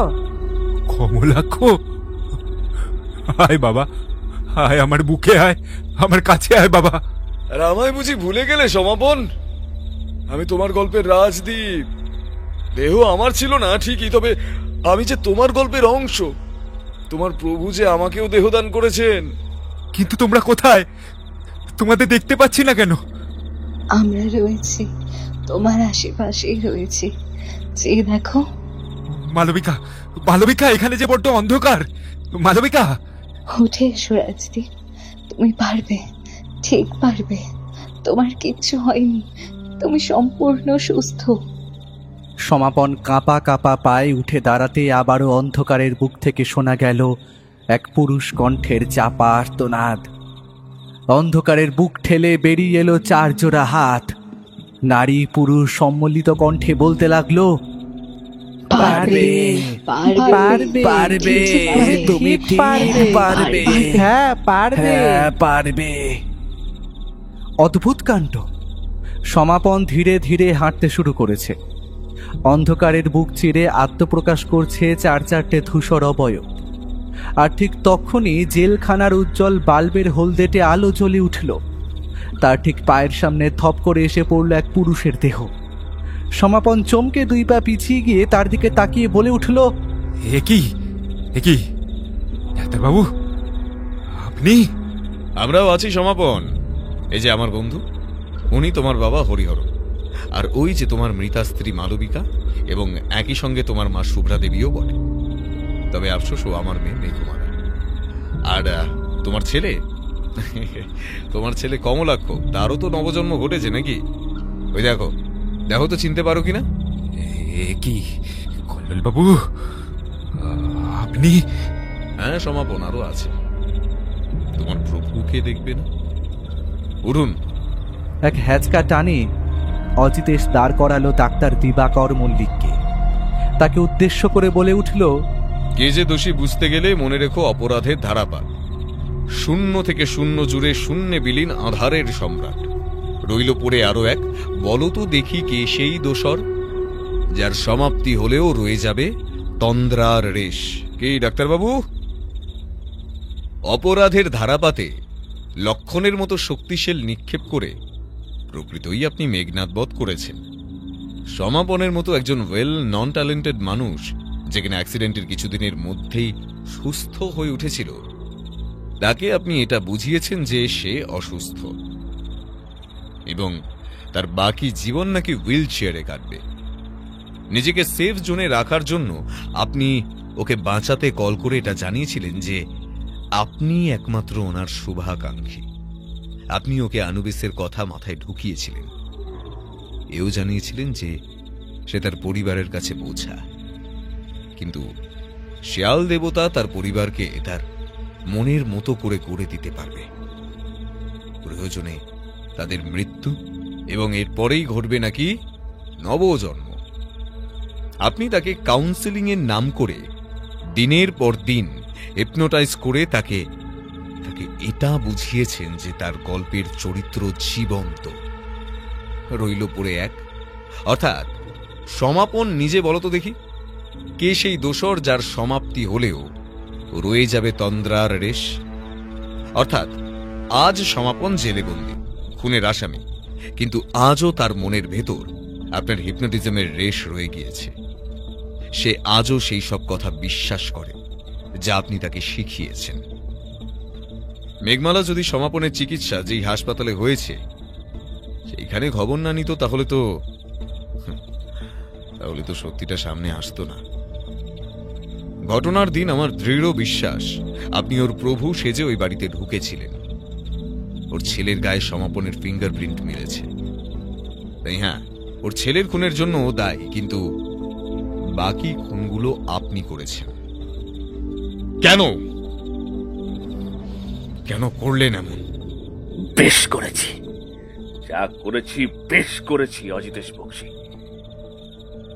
কমলাক্ষ, আয় বাবা, আয় আমার বুকে, আয় আমার কাছে আয় বাবা। আর আমায় বুঝি ভুলে গেলে সমাপন? আমি তোমার গল্পের রাজদীপ। দেহ আমার ছিল না ঠিকই, তবে আমি যে তোমার গল্পের অংশ। তোমার প্রভু যে আমাকেও দেহদান করেছেন। কিন্তু তোমরা কোথায়? তোমাদের দেখতে পাচ্ছি না কেন? আমরা রয়েছি, তোমার আশেপাশেই রয়েছি, চেয়ে দেখো। মালবিকা, মালবিকা, এখানে যে বড্ড অন্ধকার। মালবিকা, উঠে এসো রাজদীপ, তুমি পারবে, ঠিক পারবে। তোমার কিচ্ছু হয়নি, তুমি সম্পূর্ণ সুস্থ। সমাপন কাঁপা কাঁপা পায়ে উঠে দাঁড়াতে আবারও অন্ধকারের বুক থেকে শোনা গেল এক পুরুষ কণ্ঠের চাপা আর্তনাদ। অন্ধকারের বুক ঠেলে বেরিয়ে এলো 4 জোড়া হাত। নারী পুরুষ সম্মিলিত কণ্ঠে বলতে লাগলো, পারবে, পারবে, পারবে, তুমি ঠিক পারবে। হ্যাঁ, পারবে, হ্যাঁ, পারবে। অদ্ভুত কাণ্ড। সমাপন ধীরে ধীরে হাঁটতে শুরু করেছে। অন্ধকারের বুক চিরে আত্মপ্রকাশ করছে 4-4টে ধূসর অবয়ব। আর ঠিক তখনই জেলখানার উজ্জ্বল বাল্বের হলদেটে আলো জ্বলে উঠল। তার ঠিক পায়ের সামনে থপ করে এসে পড়ল এক পুরুষের দেহ। সমাপন চমকে 2 পা পিছিয়ে গিয়ে তার দিকে তাকিয়ে বলে উঠল, এ কি ডাক্তারবাবু, আপনি? আমরাও আছি সমাপন। এই যে আমার বন্ধু, উনি তোমার বাবা হরিহর, আর ওই যে তোমার মৃতা স্ত্রী মালবিকা, এবং একই সঙ্গে তোমার মা শুভ্রা দেবীও বটে। তবে আফসোস, ও আমার মেয়ে মেঘমালা। আর তোমার ছেলে তোমার ছেলে কমলাক্ষ, তারও তো নবজন্ম ঘটেছে নাকি? ওই দেখো দেখো তো, চিনতে পারো কিনা? এ কি কল্লোল বাবু, আপনি? হ্যাঁ সমাপন, আরো আছে। তোমার প্রভুকে দেখবে না? উঠুন। এক হ্যাচকা টানে অজিতেশ দাঁড় করালো ডাক্তার দিবাকর মল্লিককে। তাকে উদ্দেশ্য করে বলে উঠল, কে যে দোষী বুঝতে গেলে মনে রেখো অপরাধের ধারাপাত। 0 থেকে 0 জুড়ে শূন্যে বিলীন আধারের সম্রাট। রইল পড়ে আরো এক, বলো তো দেখি কে সেই দোসর, যার সমাপ্তি হলেও রয়ে যাবে তন্দ্রার রেশ। কে ডাক্তারবাবু? অপরাধের ধারাপাতে লক্ষণের মতো শক্তিশাল নিক্ষেপ করে প্রকৃতই আপনি মেঘনাদ বধ করেছেন। সমাপনের মতো একজন ওয়েল নন ট্যালেন্টেড মানুষ, যেখানে অ্যাক্সিডেন্টের কিছুদিনের মধ্যেই সুস্থ হয়ে উঠেছিল, তাকে আপনি এটা বুঝিয়েছেন যে সে অসুস্থ এবং তার বাকি জীবন নাকি হুইল চেয়ারে কাটবে। নিজেকে সেফ জোনে রাখার জন্য আপনি ওকে বাঁচাতে কল করে এটা জানিয়েছিলেন যে আপনি একমাত্র ওনার শুভাকাঙ্ক্ষী। আপনি ওকে আনুবিসের কথা মাথায় ঢুকিয়েছিলেন। এও জানিয়েছিলেন যে সে তার পরিবারের কাছে বোঝা, কিন্তু শেয়াল দেবতা তার পরিবারকে তার মনের মতো করে গড়ে দিতে পারবে। প্রয়োজনে তাদের মৃত্যু, এবং এরপরেই ঘটবে নাকি নবজন্ম। আপনি তাকে কাউন্সেলিং এর নাম করে দিনের পর দিন হিপনোটাইজ করে তাকে এটা বুঝিয়েছেন যে তার গল্পের চরিত্র জীবন্ত। রইল পড়ে এক, অর্থাৎ সমাপন নিজে। বলো তো দেখি, কে সেই দোসর যার সমাপ্তি হলেও রয়ে যাবে তন্দ্রার রেশ? অর্থাৎ আজ সমাপন জেলে বন্দী, খুনের আসামি, কিন্তু আজও তার মনের ভেতর আপনার হিপনোটিজমের রেশ রয়ে গিয়েছে। সে আজও সেই সব কথা বিশ্বাস করে যা আপনি তাকে শিখিয়েছেন। মেঘমালা যদি সমাপনের চিকিৎসা যেই হাসপাতালে হয়েছে সেইখানে খবর না নিত, তাহলে তো সত্যিটা সামনে আসতো না। ঘটনার দিন আমার দৃঢ় বিশ্বাস আপনি ওর প্রভু সেজে ওই বাড়িতে ঢুকেছিলেন। ওর ছেলের গায়ে সমাপনের ফিঙ্গারপ্রিন্ট মিলেছে। তাই হ্যাঁ, ওর ছেলের খুনের জন্য ও দায়ী, কিন্তু বাকি খুনগুলো আপনি করেছেন। কেন কেন করলেন এমন? বেশ করেছি, যা করেছি বেশ করেছি অজিতেশ বক্সী।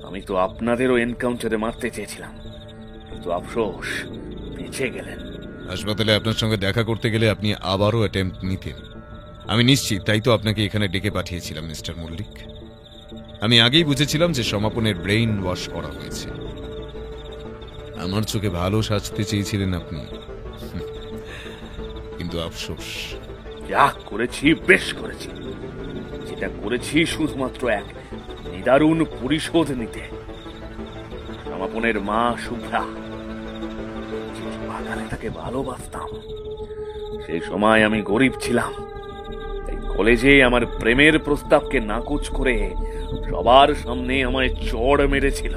আমি তো আপনাদেরও এনকাউন্টারে মারতে চেয়েছিলাম, কিন্তু আফসোস বেঁচে গেলেন। হাসপাতালে আপনার সঙ্গে দেখা করতে গেলে আপনি আবারও অ্যাটেম্প্ট নিতেন, আমি নিশ্চিত। তাই তো আপনাকে এখানে ডেকে পাঠিয়েছিলাম মিস্টার মল্লিক। আমি আগেই বুঝেছিলাম যে সমাপনের ব্রেইন ওয়াশ করা হয়েছে। আমার চোখে ভালো সাজতে চেয়েছিলেন আপনি, কিন্তু আফসোস। যা করেছি বেশ করেছি, যেটা করেছি শুধুমাত্র এক নিদারুণ পরিশোধ নিতে। সমাপনের মা শুভ্রা, যে বাগানে তাকে ভালোবাসতাম, সেই সময় আমি গরিব ছিলাম। তাই কলেজে আমার প্রেমের প্রস্তাবকে নাকচ করে সবার সামনে আমায় চড় মেরেছিল।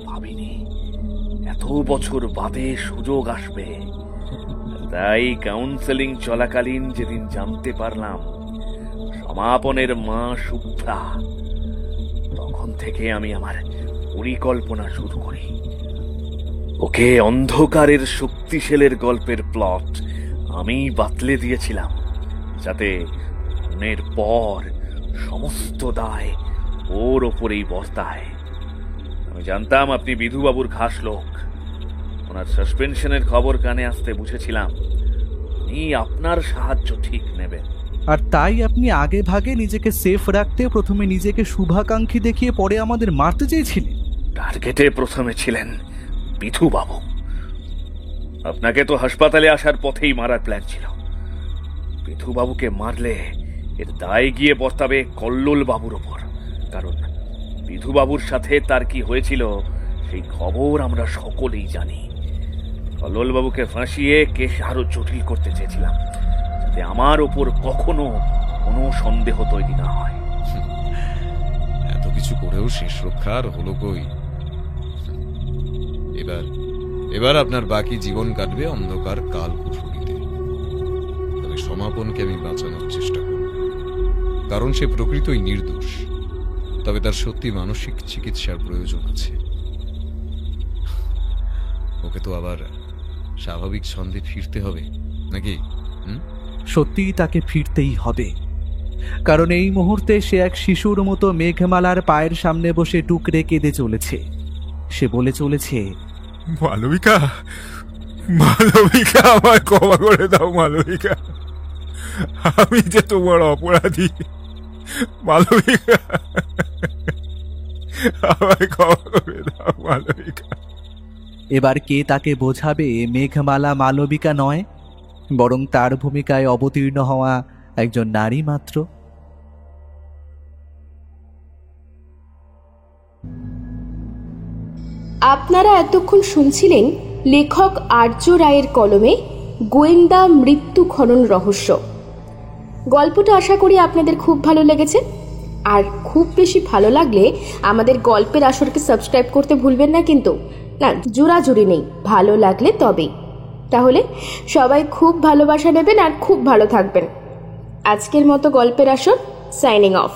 ভাবিনি এত বছর বাদে সুযোগ আসবে। তাই কাউন্সেলিং চলাকালীন যেদিন জানতে পারলাম সমাপনের মা শুভ্রা, তখন থেকে আমি আমার পরিকল্পনা শুরু করি। ওকে অন্ধকারের শক্তিশালের গল্পের প্লট আমি বাতলে দিয়েছিলাম, যাতে খুনের পর সমস্ত দায় ওর ওপরেই বর্তায়। আমি জানতাম আপনি বিধুবাবুর খাস লোক। ওনার সাসপেনশনের খবর কানে আসতে বুঝেছিলাম উনি আপনার সাহায্য ঠিক নেবেন। আর তাই আপনি আগে ভাগে নিজেকে সেফ রাখতে প্রথমে নিজেকে শুভাকাঙ্ক্ষী দেখিয়ে পরে আমাদের মারতে চেয়েছিলেন। টার্গেটে প্রথমে ছিলেন বিধুবাবু। আপনাকে তো হাসপাতালে আসার পথেই মারার প্ল্যান ছিল। বিধুবাবুকে মারলে এর দায় গিয়ে বর্তাবে কল্লোল বাবুর ওপর, কারণ বিধুবাবুর সাথে তার কি হয়েছিল সেই খবর আমরা সকলেই জানি। কল্লোল বাবুকে ফাঁসিয়ে কেস আরো জটিল করতে চেয়েছিলাম, যাতে আমার ওপর কখনো কোনো সন্দেহ তৈরি না হয়। এত কিছু করেও শেষ রক্ষার হলো কই? এবার আপনার বাকি জীবন কাটবে অন্ধকার কাল কুঠুরিতে। তবে সমাপনকে আমি বাঁচানোর চেষ্টা করব, কারণ সে প্রকৃতই নির্দোষ। তবে তার সত্যি মানসিক চিকিৎসার প্রয়োজন আছে। ওকে তো আবার স্বাভাবিক ছন্দে ফিরতে হবে নাকি? সত্যিই তাকে ফিরতেই হবে, কারণ এই মুহূর্তে সে এক শিশুর মতো মেঘমালার পায়ের সামনে বসে টুকরে কেঁদে চলেছে। সে বলে চলেছে, মালবিকা, মালবিকা, আমায় ক্ষমা করে দাও মালবিকা, আমি যে তোমার অপরাধী। মালবিকা, আমায় ক্ষমা করে দাও মালবিকা। এবার কে তাকে বোঝাবে মেঘমালা মালবিকা নয়, বরং তার ভূমিকায় অবতীর্ণ হওয়া একজন নারী মাত্র। আপনারা এতক্ষণ শুনছিলেন লেখক আর্য রায়ের কলমে গোয়েন্দা মৃত্যু খনন রহস্য। গল্পটা আশা করি আপনাদের খুব ভালো লেগেছে। আর খুব বেশি ভালো লাগলে আমাদের গল্পের আসরকে সাবস্ক্রাইব করতে ভুলবেন না, কিন্তু না, জোরাজুরি নেই, ভালো লাগলে তবেই। তাহলে সবাই খুব ভালোবাসা নেবেন আর খুব ভালো থাকবেন। আজকের মতো গল্পের আসর সাইনিং অফ।